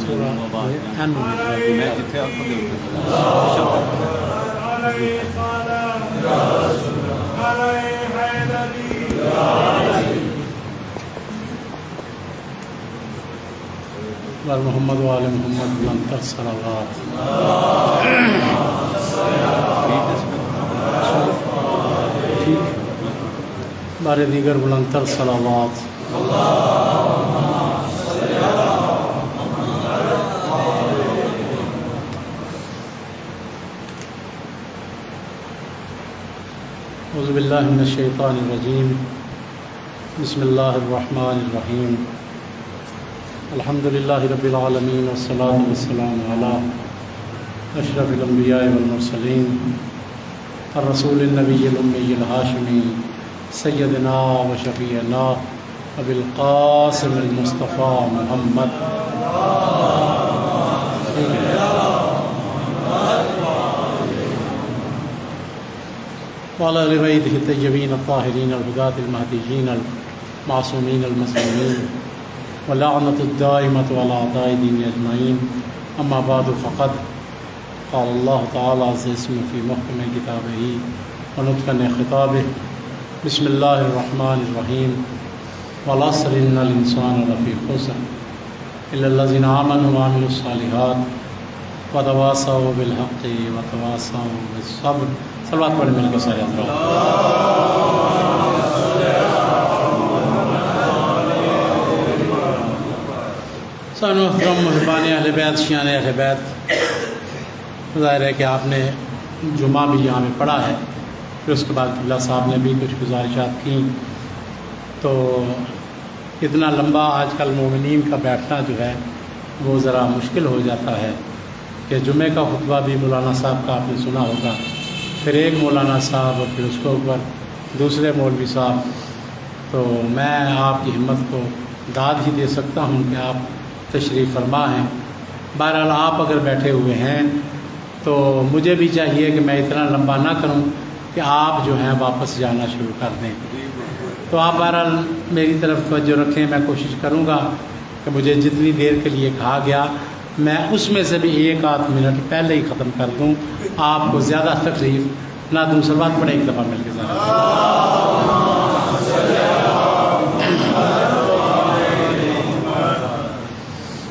میں جتنے آپ کو محمد وآل محمد بلند صلوات بارے دیگر بلند صلوات اعوذ باللہ من الشیطان الرجیم بسم اللہ الرحمن الرحیم الحمد للہ رب العالمین والصلاة والسلام علی اشرف الانبیاء والمرسلین الرسول النبی الامی الہاشمی سیدنا و شفیعنا ابی القاسم المصطفیٰ محمد وعلى آل بیتہ الطیبین الطاہرین الہداۃ المہدیین المعصومین المظلومین ولعنۃ الدائمۃ علی اعداء الدین اجمعین اما بعد فقد قال اللہ تعالی عز اسمہ فی محکم کتابہ ونطقن خطابہ بسم اللہ الرحمن الرحیم والعصر ان الانسان لفی خسر الا الذین آمنوا وعملوا الصالحات وتواصوا بالحق وتواصوا بالصبر صلوات پڑھ مل کے سارے اطراف سانو محترم محبان اہل بیت شیعان اہل بیت، ظاہر ہے کہ آپ نے جمعہ بھی یہاں میں پڑھا ہے، پھر اس کے بعد قبلہ صاحب نے بھی کچھ گزارشات کیں، تو اتنا لمبا آج کل مومنین کا بیٹھنا جو ہے وہ ذرا مشکل ہو جاتا ہے کہ جمعہ کا خطبہ بھی مولانا صاحب کا آپ نے سنا ہوگا، پھر ایک مولانا صاحب اور پھر اس کے اوپر دوسرے مولوی صاحب، تو میں آپ کی ہمت کو داد ہی دے سکتا ہوں کہ آپ تشریف فرما ہیں۔ بہرحال آپ اگر بیٹھے ہوئے ہیں تو مجھے بھی چاہیے کہ میں اتنا لمبا نہ کروں کہ آپ جو ہیں واپس جانا شروع کر دیں، تو آپ بہرحال میری طرف توجہ رکھیں، میں کوشش کروں گا کہ مجھے جتنی دیر کے لیے کہا گیا میں اس میں سے بھی ایک آدھ منٹ پہلے ہی ختم کر دوں، آپ کو زیادہ تکلیف نہ دوں۔ صلوات پڑھیں ایک دفعہ مل کے ساتھ۔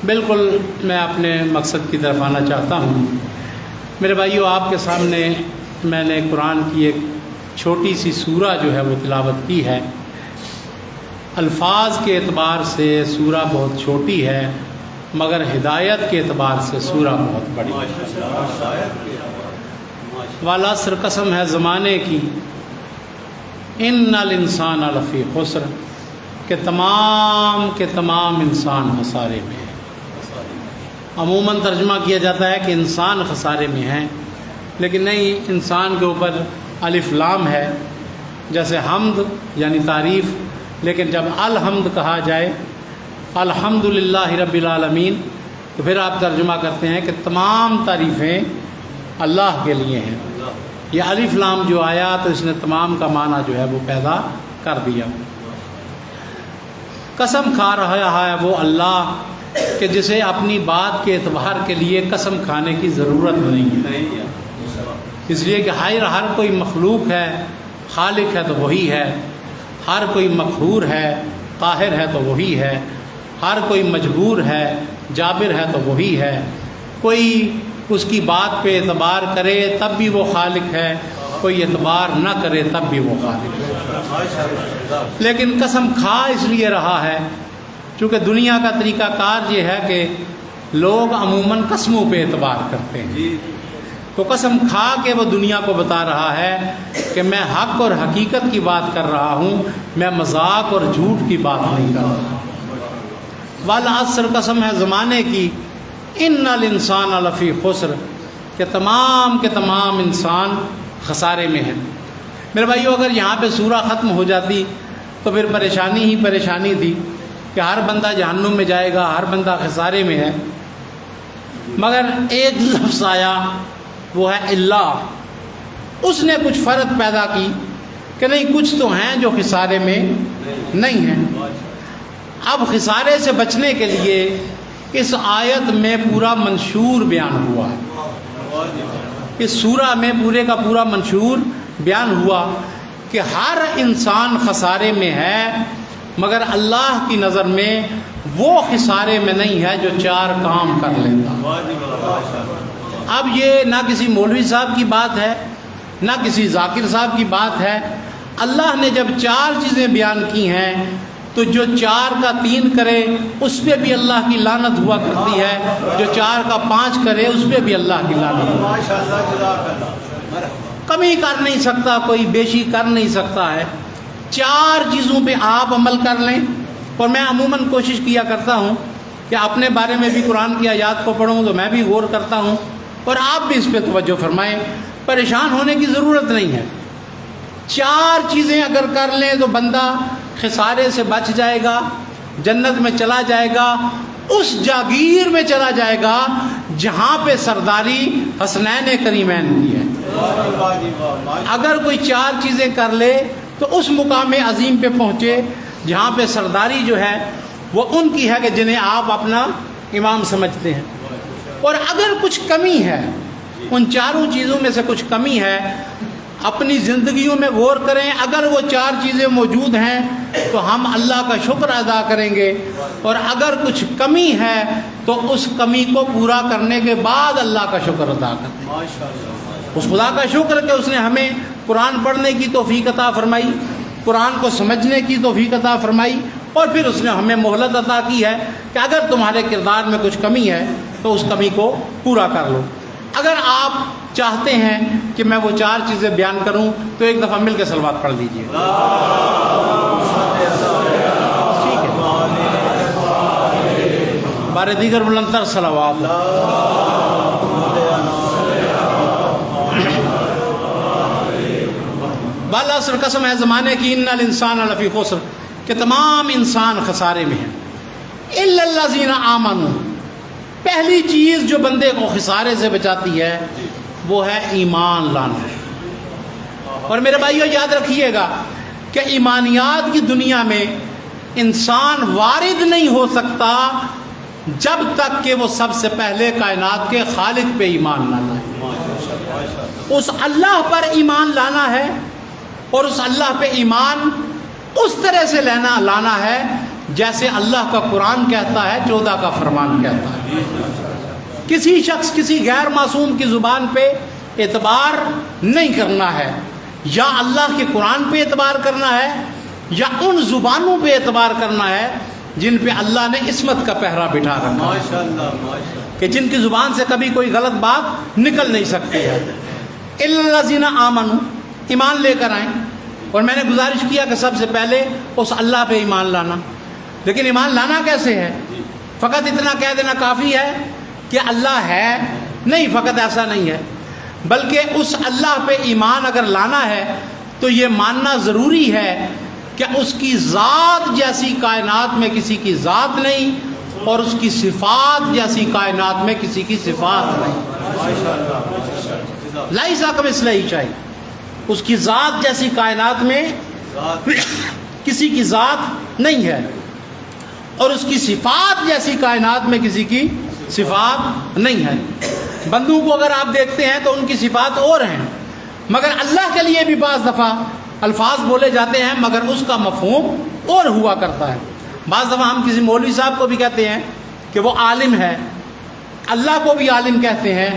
بالکل میں اپنے مقصد کی طرف آنا چاہتا ہوں۔ میرے بھائیو، آپ کے سامنے میں نے قرآن کی ایک چھوٹی سی سورہ جو ہے وہ تلاوت کی ہے۔ الفاظ کے اعتبار سے سورہ بہت چھوٹی ہے، مگر ہدایت کے اعتبار سے سورہ بہت بڑی ہے۔ والعصر، قسم ہے زمانے کی، ان الانسان لفی خسر، کہ تمام کے تمام انسان خسارے میں ہیں۔ عموماً ترجمہ کیا جاتا ہے کہ انسان خسارے میں ہیں، لیکن نہیں، انسان کے اوپر الف لام ہے، جیسے حمد یعنی تعریف، لیکن جب الحمد کہا جائے الحمدللہ رب العالمین، تو پھر آپ ترجمہ کرتے ہیں کہ تمام تعریفیں اللہ کے لیے ہیں۔ یہ الف لام جو آیا تو اس نے تمام کا معنی جو ہے وہ پیدا کر دیا۔ قسم کھا رہا ہے وہ اللہ کہ جسے اپنی بات کے اعتبار کے لیے قسم کھانے کی ضرورت نہیں ہے، اس لیے کہ ہر کوئی مخلوق ہے، خالق ہے تو وہی ہے، ہر کوئی مقہور ہے، قاہر ہے تو وہی ہے، ہر کوئی مجبور ہے، جابر ہے تو وہی ہے، کوئی اس کی بات پہ اعتبار کرے تب بھی وہ خالق ہے، کوئی اعتبار نہ کرے تب بھی وہ خالق ہے۔ لیکن قسم کھا اس لیے رہا ہے چونکہ دنیا کا طریقہ کار یہ ہے کہ لوگ عموماً قسموں پہ اعتبار کرتے ہیں، تو قسم کھا کے وہ دنیا کو بتا رہا ہے کہ میں حق اور حقیقت کی بات کر رہا ہوں، میں مذاق اور جھوٹ کی بات نہیں کر رہا۔ والعصر، قسم ہے زمانے کی، ان الانسان لفی خسر، کہ تمام کے تمام انسان خسارے میں ہیں۔ میرے بھائیو، اگر یہاں پہ سورہ ختم ہو جاتی تو پھر پریشانی ہی پریشانی تھی کہ ہر بندہ جہنم میں جائے گا، ہر بندہ خسارے میں ہے، مگر ایک لفظ آیا، وہ ہے اللہ، اس نے کچھ فرق پیدا کی کہ نہیں، کچھ تو ہیں جو خسارے میں نہیں ہیں۔ اب خسارے سے بچنے کے لیے اس آیت میں پورا منشور بیان ہوا ہے، اس سورہ میں پورے کا پورا منشور بیان ہوا کہ ہر انسان خسارے میں ہے، مگر اللہ کی نظر میں وہ خسارے میں نہیں ہے جو 4 کام کر لیتا۔ اب یہ نہ کسی مولوی صاحب کی بات ہے، نہ کسی ذاکر صاحب کی بات ہے، اللہ نے جب 4 چیزیں بیان کی ہیں تو جو 4 کا 3 کرے اس پہ بھی اللہ کی لعنت ہوا کرتی ہے، جو 4 کا 5 کرے اس پہ بھی اللہ کی لعنت ہوا کرتی ہے۔ کمی کر نہیں سکتا کوئی، بیشی کر نہیں سکتا ہے۔ 4 چیزوں پہ آپ عمل کر لیں، اور میں عموماً کوشش کیا کرتا ہوں کہ اپنے بارے میں بھی قرآن کی آیات کو پڑھوں تو میں بھی غور کرتا ہوں، اور آپ بھی اس پہ توجہ فرمائیں۔ پریشان ہونے کی ضرورت نہیں ہے۔ 4 چیزیں اگر کر لیں تو بندہ خسارے سے بچ جائے گا، جنت میں چلا جائے گا، اس جاگیر میں چلا جائے گا جہاں پہ سرداری حسنین کریمین کی ہے۔ اگر کوئی 4 چیزیں کر لے تو اس مقام عظیم پہ پہنچے جہاں پہ سرداری جو ہے وہ ان کی ہے کہ جنہیں آپ اپنا امام سمجھتے ہیں۔ اور اگر کچھ کمی ہے، ان 4 چیزوں میں سے کچھ کمی ہے، اپنی زندگیوں میں غور کریں۔ اگر وہ 4 چیزیں موجود ہیں تو ہم اللہ کا شکر ادا کریں گے، اور اگر کچھ کمی ہے تو اس کمی کو پورا کرنے کے بعد اللہ کا شکر ادا کریں گے۔ اس خدا کا شکر کہ اس نے ہمیں قرآن پڑھنے کی توفیق عطا فرمائی، قرآن کو سمجھنے کی توفیق عطا فرمائی، اور پھر اس نے ہمیں مہلت عطا کی ہے کہ اگر تمہارے کردار میں کچھ کمی ہے تو اس کمی کو پورا کر لو۔ اگر آپ چاہتے ہیں کہ میں وہ 4 چیزیں بیان کروں تو ایک دفعہ مل کے صلوات پڑھ لیجیے۔ بارے دیگر بلندتر صلوات۔ بالعصر قسم ہے زمانے کی، ان الانسان لفی خسر، کہ تمام انسان خسارے میں ہیں، الا الذین آمنوا۔ پہلی چیز جو بندے کو خسارے سے بچاتی ہے وہ ہے ایمان لانا۔ اور میرے بھائیو یاد رکھیے گا کہ ایمانیات کی دنیا میں انسان وارد نہیں ہو سکتا جب تک کہ وہ سب سے پہلے کائنات کے خالق پہ ایمان لانا ہے، اس اللہ پر ایمان لانا ہے، اور اس اللہ پہ ایمان اس طرح سے لانا ہے جیسے اللہ کا قرآن کہتا ہے، 14 کا فرمان کہتا ہے۔ کسی شخص کسی غیر معصوم کی زبان پہ اعتبار نہیں کرنا ہے، یا اللہ کے قرآن پہ اعتبار کرنا ہے، یا ان زبانوں پہ اعتبار کرنا ہے جن پہ اللہ نے عصمت کا پہرا بٹھا رکھا ہے، کہ جن کی زبان سے کبھی کوئی غلط بات نکل نہیں سکتی ہے۔ الا الذین آمنوا، ایمان لے کر آئیں۔ اور میں نے گزارش کیا کہ سب سے پہلے اس اللہ پہ ایمان لانا، لیکن ایمان لانا کیسے ہے؟ فقط اتنا کہہ دینا کافی ہے کہ اللہ ہے؟ نہیں، فقط ایسا نہیں ہے، بلکہ اس اللہ پہ ایمان اگر لانا ہے تو یہ ماننا ضروری ہے کہ اس کی ذات جیسی کائنات میں کسی کی ذات نہیں، اور اس کی صفات جیسی کائنات میں کسی کی صفات نہیں۔ لیس کمثلہ شیء، اس کی ذات جیسی کائنات میں کسی کی ذات نہیں ہے، اور اس کی صفات جیسی کائنات میں کسی کی صفات نہیں ہے۔ بندوں کو اگر آپ دیکھتے ہیں تو ان کی صفات اور ہیں، مگر اللہ کے لیے بھی بعض دفعہ الفاظ بولے جاتے ہیں مگر اس کا مفہوم اور ہوا کرتا ہے۔ بعض دفعہ ہم کسی مولوی صاحب کو بھی کہتے ہیں کہ وہ عالم ہے، اللہ کو بھی عالم کہتے ہیں۔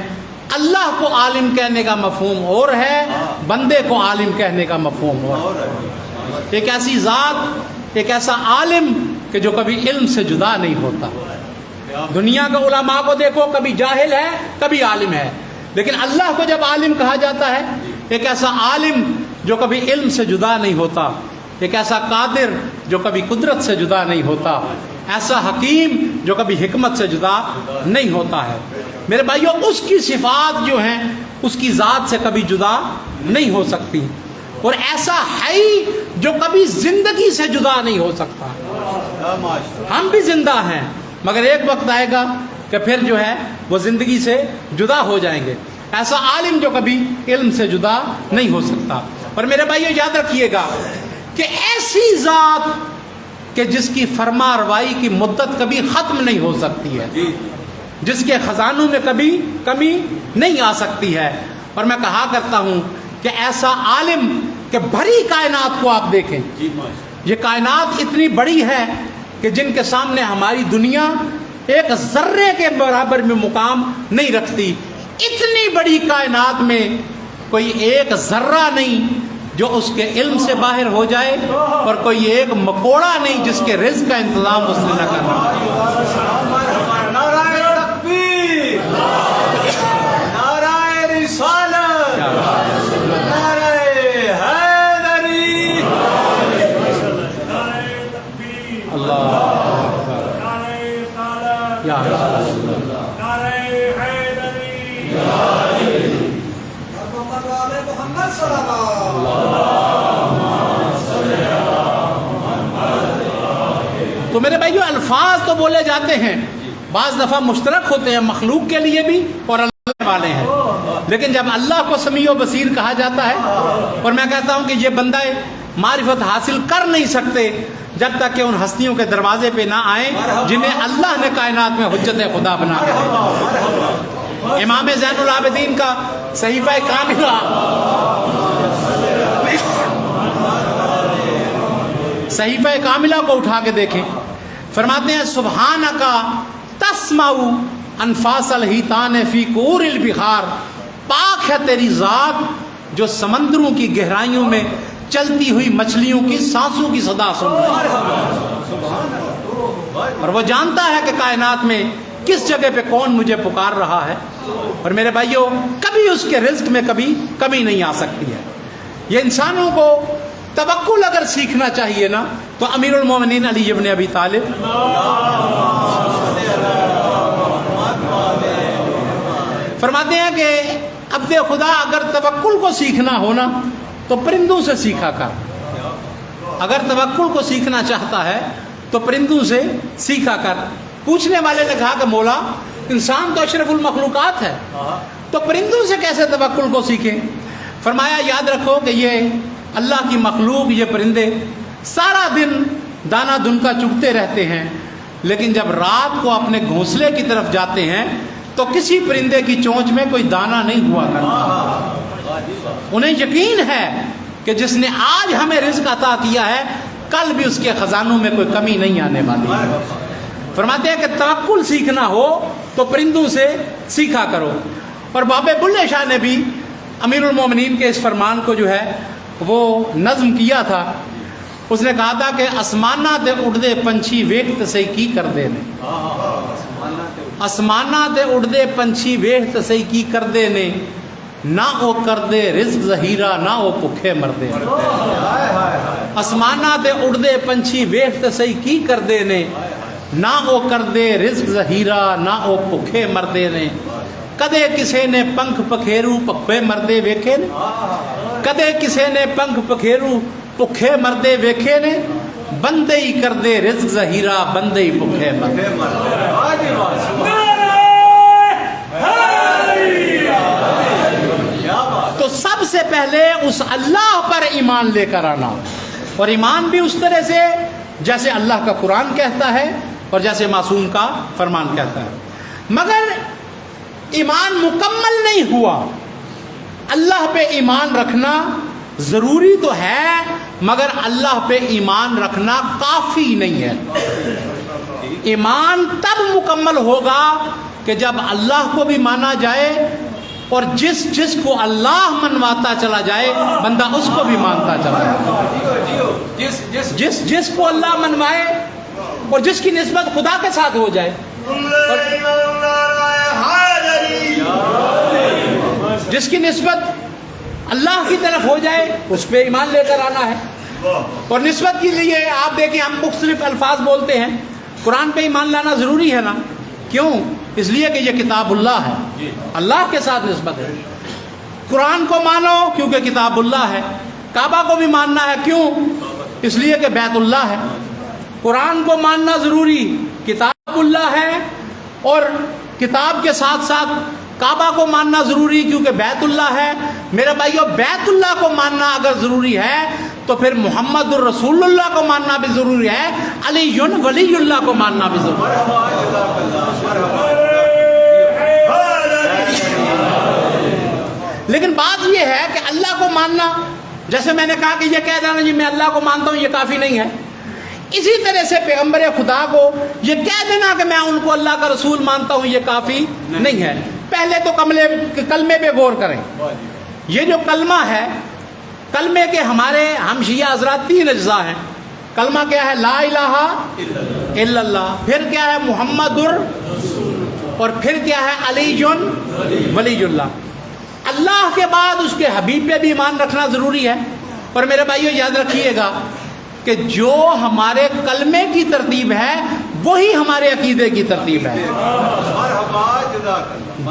اللہ کو عالم کہنے کا مفہوم اور ہے، بندے کو عالم کہنے کا مفہوم اور ہے۔ ایک ایسی ذات، ایک ایسا عالم کہ جو کبھی علم سے جدا نہیں ہوتا۔ دنیا کے علماء کو دیکھو، کبھی جاہل ہے کبھی عالم ہے، لیکن اللہ کو جب عالم کہا جاتا ہے، ایک ایسا عالم جو کبھی علم سے جدا نہیں ہوتا، ایک ایسا قادر جو کبھی قدرت سے جدا نہیں ہوتا، ایسا حکیم جو کبھی حکمت سے جدا نہیں ہوتا ہے۔ میرے بھائیو، اس کی صفات جو ہیں اس کی ذات سے کبھی جدا نہیں ہو سکتی، اور ایسا ہے جو کبھی زندگی سے جدا نہیں ہو سکتا۔ ہم بھی زندہ ہیں مگر ایک وقت آئے گا کہ پھر جو ہے وہ زندگی سے جدا ہو جائیں گے۔ ایسا عالم جو کبھی علم سے جدا نہیں ہو سکتا۔ اور میرے بھائیو یاد رکھیے گا کہ ایسی ذات کہ جس کی فرما روائی کی مدت کبھی ختم نہیں ہو سکتی ہے، جس کے خزانوں میں کبھی کمی نہیں آ سکتی ہے۔ اور میں کہا کرتا ہوں کہ ایسا عالم کہ بھری کائنات کو آپ دیکھیں، یہ کائنات اتنی بڑی ہے کہ جن کے سامنے ہماری دنیا ایک ذرے کے برابر میں مقام نہیں رکھتی۔ اتنی بڑی کائنات میں کوئی ایک ذرہ نہیں جو اس کے علم سے باہر ہو جائے، اور کوئی ایک مکوڑا نہیں جس کے رزق کا انتظام اس نے نہ کرنا۔ نعرہ تکبیر، نعرہ رسالت، نعرہ حیدری، اللہ یا رسول اللہ، محمد صلی اللہ۔ تو میرے بھائیو الفاظ تو بولے جاتے ہیں، بعض دفعہ مشترک ہوتے ہیں مخلوق کے لیے بھی اور اللہ والے ہیں، لیکن جب اللہ کو سمیع و بصیر کہا جاتا ہے، اور میں کہتا ہوں کہ یہ بندہ معرفت حاصل کر نہیں سکتے جب تک کہ ان ہستیوں کے دروازے پہ نہ آئیں جنہیں اللہ نے کائنات میں حجت خدا بنا کے۔ امام زین العابدین کا صحیفہ کاملہ، صحیفہ کاملہ کو اٹھا کے دیکھیں، فرماتے ہیں سبحانکا تسمع انفاس الحیتان فی قعور البحار، پاک ہے تیری ذات جو سمندروں کی گہرائیوں میں چلتی ہوئی مچھلیوں کی سانسوں کی صدا سن رہی ہے، اور وہ جانتا ہے کہ کائنات میں کس جگہ پہ کون مجھے پکار رہا ہے۔ اور میرے بھائیوں کبھی اس کے رزق میں کبھی کمی نہیں آ سکتی ہے۔ یہ انسانوں کو توکل اگر سیکھنا چاہیے نا تو امیر المومنین علی ابن ابی طالب فرماتے ہیں کہ عبد خدا اگر توکل کو سیکھنا ہونا تو پرندوں سے سیکھا کر، اگر توکل کو سیکھنا چاہتا ہے تو پرندوں سے سیکھا کر۔ پوچھنے والے نے کہا کہ مولا انسان تو اشرف المخلوقات ہے، تو پرندوں سے کیسے توکل کو سیکھیں؟ فرمایا یاد رکھو کہ یہ اللہ کی مخلوق، یہ پرندے سارا دن دانہ دنکا چگتے رہتے ہیں، لیکن جب رات کو اپنے گھونسلے کی طرف جاتے ہیں تو کسی پرندے کی چونچ میں کوئی دانہ نہیں ہوا کرتا۔ انہیں یقین ہے کہ جس نے آج ہمیں رزق عطا کیا ہے کل بھی اس کے خزانوں میں کوئی کمی نہیں آنے والی ہے۔ فرماتے ہیں کہ توکل سیکھنا ہو تو پرندوں سے سیکھا کرو۔ اور بابے بلے شاہ نے بھی امیر المومنین کے اس فرمان کو جو ہے وہ نظم کیا تھا۔ اس نے کہا تھا کہ آسمانہ تے اڑدے پنچھی ویخت سے کی کر دے نے، آسمانہ تے اڑدے پنچھی ویخت سے کی کر دے نے، نہ او کر دے رزق ظہیرہ نہ او پکھے مردے۔ آسمانہ تے اڑدے پنچھی ویخت سے کی کر دے نے، نہ او کر دے رزق ظہیرہ نہ او پکھے مردے نے۔ کدے کسے نے پنکھ پکھیرو پکھے مردے ویکھے نے، کدے کسے نے پنکھ پکھیرو پکھے مردے ویکھے نے، بندے ہی کر دے رزق ظہیرہ بندے ہی پکھے مردے۔ تو سب سے پہلے اس اللہ پر ایمان لے کر آنا، اور ایمان بھی اس طرح سے جیسے اللہ کا قرآن کہتا ہے اور جیسے معصوم کا فرمان کہتا ہے۔ مگر ایمان مکمل نہیں ہوا، اللہ پہ ایمان رکھنا ضروری تو ہے مگر اللہ پہ ایمان رکھنا کافی نہیں ہے۔ ایمان تب مکمل ہوگا کہ جب اللہ کو بھی مانا جائے، اور جس کو اللہ منواتا چلا جائے بندہ اس کو بھی مانتا چلا جائے، جس کو اللہ منوائے اور جس کی نسبت خدا کے ساتھ ہو جائے، جس کی نسبت اللہ کی طرف ہو جائے اس پہ ایمان لے کر آنا ہے۔ اور نسبت کے لیے آپ دیکھیں ہم مختلف الفاظ بولتے ہیں، قرآن پہ ایمان لانا ضروری ہے نا، کیوں؟ اس لیے کہ یہ کتاب اللہ ہے، اللہ کے ساتھ نسبت ہے۔ قرآن کو مانو کیونکہ کتاب اللہ ہے، کعبہ کو بھی ماننا ہے، کیوں؟ اس لیے کہ بیت اللہ ہے۔ قرآن کو ماننا ضروری، کتاب اللہ ہے، اور کتاب کے ساتھ ساتھ کعبہ کو ماننا ضروری کیونکہ بیت اللہ ہے۔ میرے بھائیو بیت اللہ کو ماننا اگر ضروری ہے تو پھر محمد الرسول اللہ کو ماننا بھی ضروری ہے، علی ولی اللہ کو ماننا بھی ضروری ہے۔ لیکن بات یہ ہے کہ اللہ کو ماننا، جیسے میں نے کہا کہ یہ کہہ دینا جی میں اللہ کو مانتا ہوں، یہ کافی نہیں ہے۔ اسی طرح سے پیغمبر خدا کو یہ کہہ دینا کہ میں ان کو اللہ کا رسول مانتا ہوں، یہ کافی نہیں ہے۔ پہلے تو کلمے پہ غور کریں۔ یہ جو کلمہ ہے، کلمے کے ہمارے ہم شیعہ حضرات 3 اجزاء ہیں۔ کلمہ کیا ہے؟ لا الہ الا اللہ، پھر کیا ہے؟ محمد اور پھر کیا ہے؟ علی ولی اللہ۔ اللہ کے بعد اس کے حبیب پہ بھی ایمان رکھنا ضروری ہے۔ اور میرے بھائیو یاد رکھیے گا کہ جو ہمارے کلمے کی ترتیب ہے وہی ہمارے عقیدے کی ترتیب ہے۔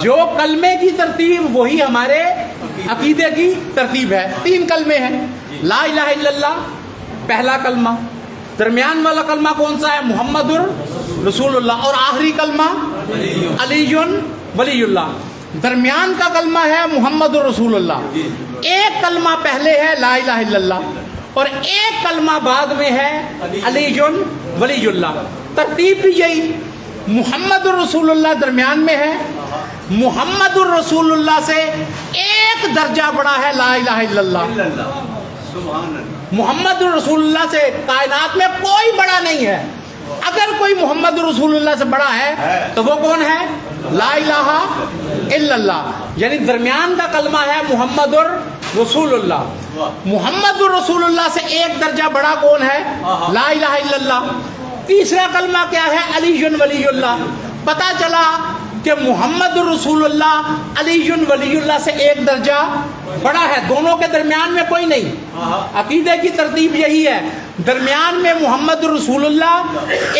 جو کلمے کی ترتیب وہی ہمارے عقیدے کی ترتیب ہے۔ 3 کلمے ہیں، لا الہ الا اللہ پہلا کلمہ، درمیان والا کلمہ کون سا ہے؟ محمد رسول اللہ، اور آخری کلمہ علی ولی اللہ۔ درمیان کا کلمہ ہے محمد رسول اللہ۔ ایک کلمہ پہلے ہے لا الہ الا اللہ، اور ایک کلمہ بعد میں ہے علی ولی اللہ۔ ترتیب بھی یہی، محمد الرسول اللہ درمیان میں ہے، محمد الرسول اللہ سے ایک درجہ بڑا ہے لا الہ الا اللہ۔ محمد الرسول اللہ سے کائنات میں کوئی بڑا نہیں ہے۔ اگر کوئی محمد رسول اللہ سے بڑا ہے تو وہ کون ہے؟ لا الہ الا اللہ، یعنی درمیان کا کلمہ ہے محمد رسول اللہ۔ محمد رسول اللہ سے ایک درجہ بڑا کون ہے؟ لا الہ الا اللہ۔ تیسرا کلمہ کیا ہے؟ علی ولی اللہ۔ پتا چلا کہ محمد رسول اللہ علی ولی اللہ سے ایک درجہ بڑا ہے، دونوں کے درمیان میں کوئی نہیں۔ عقیدے کی ترتیب یہی ہے، درمیان میں محمد رسول اللہ،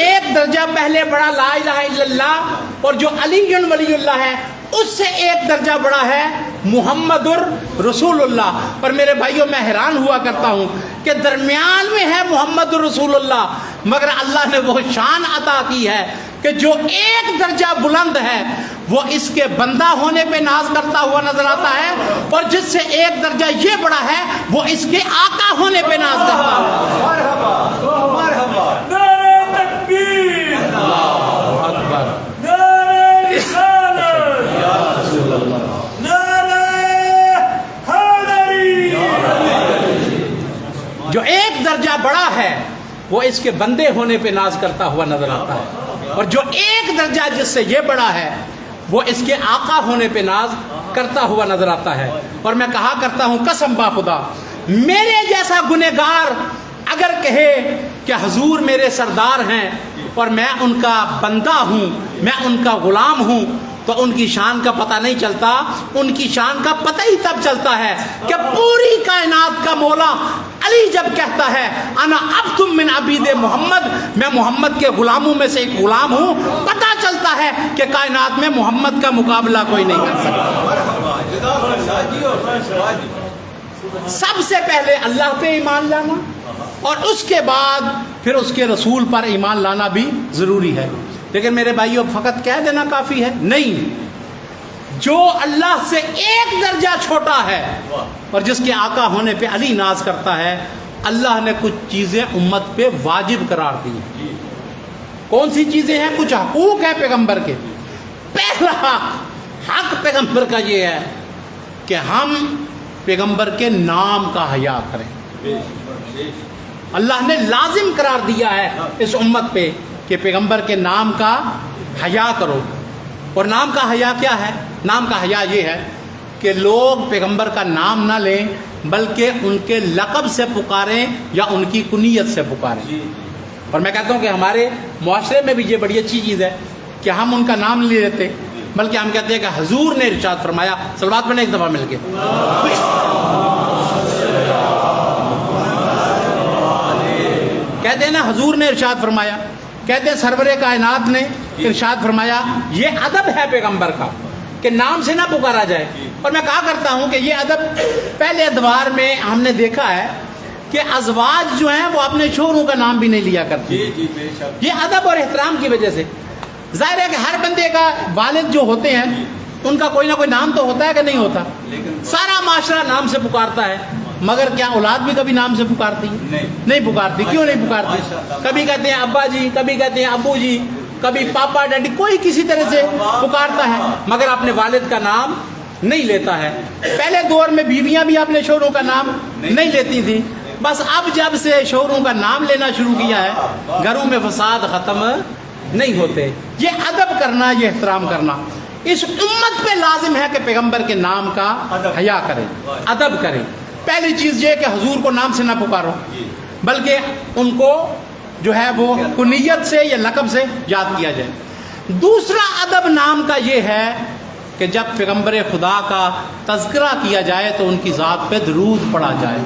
ایک درجہ پہلے بڑا لا الہ الا اللہ، اور جو علی ولی اللہ ہے اس سے ایک درجہ بڑا ہے محمد رسول اللہ۔ پر میرے بھائیوں میں حیران ہوا کرتا ہوں کہ درمیان میں ہے محمد رسول اللہ، مگر اللہ نے وہ شان عطا کی ہے کہ جو ایک درجہ بلند ہے وہ اس کے بندہ ہونے پہ ناز کرتا ہوا نظر آتا ہے، اور جس سے ایک درجہ یہ بڑا ہے وہ اس کے آقا ہونے پہ ناز کرتا ہوا۔ نعرہ تکبیر، اللہ اکبر، نعرہ رسالت، نعرہ حیدری۔ جو ایک درجہ بڑا ہے وہ اس کے بندے ہونے پہ ناز کرتا ہوا نظر آتا ہے، اور جو ایک درجہ جس سے یہ بڑا ہے وہ اس کے آقا ہونے پہ ناز کرتا ہوا نظر آتا ہے۔ اور میں کہا کرتا ہوں قسم با خدا، میرے جیسا گنہگار اگر کہے کہ حضور میرے سردار ہیں اور میں ان کا بندہ ہوں، میں ان کا غلام ہوں، تو ان کی شان کا پتہ نہیں چلتا۔ ان کی شان کا پتہ ہی تب چلتا ہے کہ پوری کائنات کا مولا علی جب کہتا ہے انا عبد من عبید محمد، میں محمد کے غلاموں میں سے ایک غلام ہوں، پتہ چلتا ہے کہ کائنات میں محمد کا مقابلہ کوئی نہیں کر سکتا۔ سب سے پہلے اللہ پہ ایمان لانا، اور اس کے بعد پھر اس کے رسول پر ایمان لانا بھی ضروری ہے۔ لیکن میرے بھائیوں فقط کہہ دینا کافی ہے؟ نہیں، جو اللہ سے ایک درجہ چھوٹا ہے اور جس کے آقا ہونے پہ علی ناز کرتا ہے، اللہ نے کچھ چیزیں امت پہ واجب قرار دی ہیں۔ کون سی چیزیں ہیں؟ کچھ حقوق ہیں پیغمبر کے۔ پہلا حق پیغمبر کا یہ ہے کہ ہم پیغمبر کے نام کا حیا کریں۔ اللہ نے لازم قرار دیا ہے اس امت پہ کہ پیغمبر کے نام کا حیا کرو۔ اور نام کا حیا کیا ہے؟ نام کا حیا یہ ہے کہ لوگ پیغمبر کا نام نہ لیں بلکہ ان کے لقب سے پکاریں یا ان کی کنیت سے پکاریں۔ اور میں کہتا ہوں کہ ہمارے معاشرے میں بھی یہ بڑی اچھی چیز ہے کہ ہم ان کا نام نہیں لیتے بلکہ ہم کہتے ہیں کہ حضور نے ارشاد فرمایا۔ صلوات پڑھیں ایک دفعہ مل کے۔ کہتے ہیں نا حضور نے ارشاد فرمایا، کہتے ہیں سرور کائنات نے ارشاد فرمایا۔ یہ ادب ہے پیغمبر کا کہ نام سے نہ پکارا جائے۔ اور میں کہا کرتا ہوں کہ یہ ادب پہلے ادوار میں ہم نے دیکھا ہے کہ ازواج جو ہیں وہ اپنے شوہروں کا نام بھی نہیں لیا کرتے۔ یہ ادب اور احترام کی وجہ سے۔ ظاہر ہے کہ ہر بندے کا والد جو ہوتے ہیں ان کا کوئی نہ کوئی نام تو ہوتا ہے کہ نہیں ہوتا؟ سارا معاشرہ نام سے پکارتا ہے مگر کیا اولاد بھی کبھی نام سے پکارتی نہیں پکارتی؟ کیوں نہیں پکارتی؟ کبھی کہتے ہیں ابا جی، کبھی کہتے ہیں ابو جی، کبھی پاپا ڈیڈی، کوئی کسی طرح سے پکارتا ہے مگر اپنے والد کا نام نہیں لیتا ہے۔ پہلے دور میں بیویاں بھی اپنے شوہروں کا نام نہیں لیتی تھیں، بس اب جب سے شوہروں کا نام لینا شروع کیا ہے گھروں میں فساد ختم نہیں ہوتے۔ یہ ادب کرنا، یہ احترام کرنا اس امت پہ لازم ہے کہ پیغمبر کے نام کا حیا کرے، ادب کرے۔ پہلی چیز یہ کہ حضور کو نام سے نہ پکارو، بلکہ ان کو جو ہے وہ کنیت سے یا لقب سے یاد کیا جائے۔ دوسرا ادب نام کا یہ ہے کہ جب پیغمبر خدا کا تذکرہ کیا جائے تو ان کی ذات پہ درود پڑھا جائے۔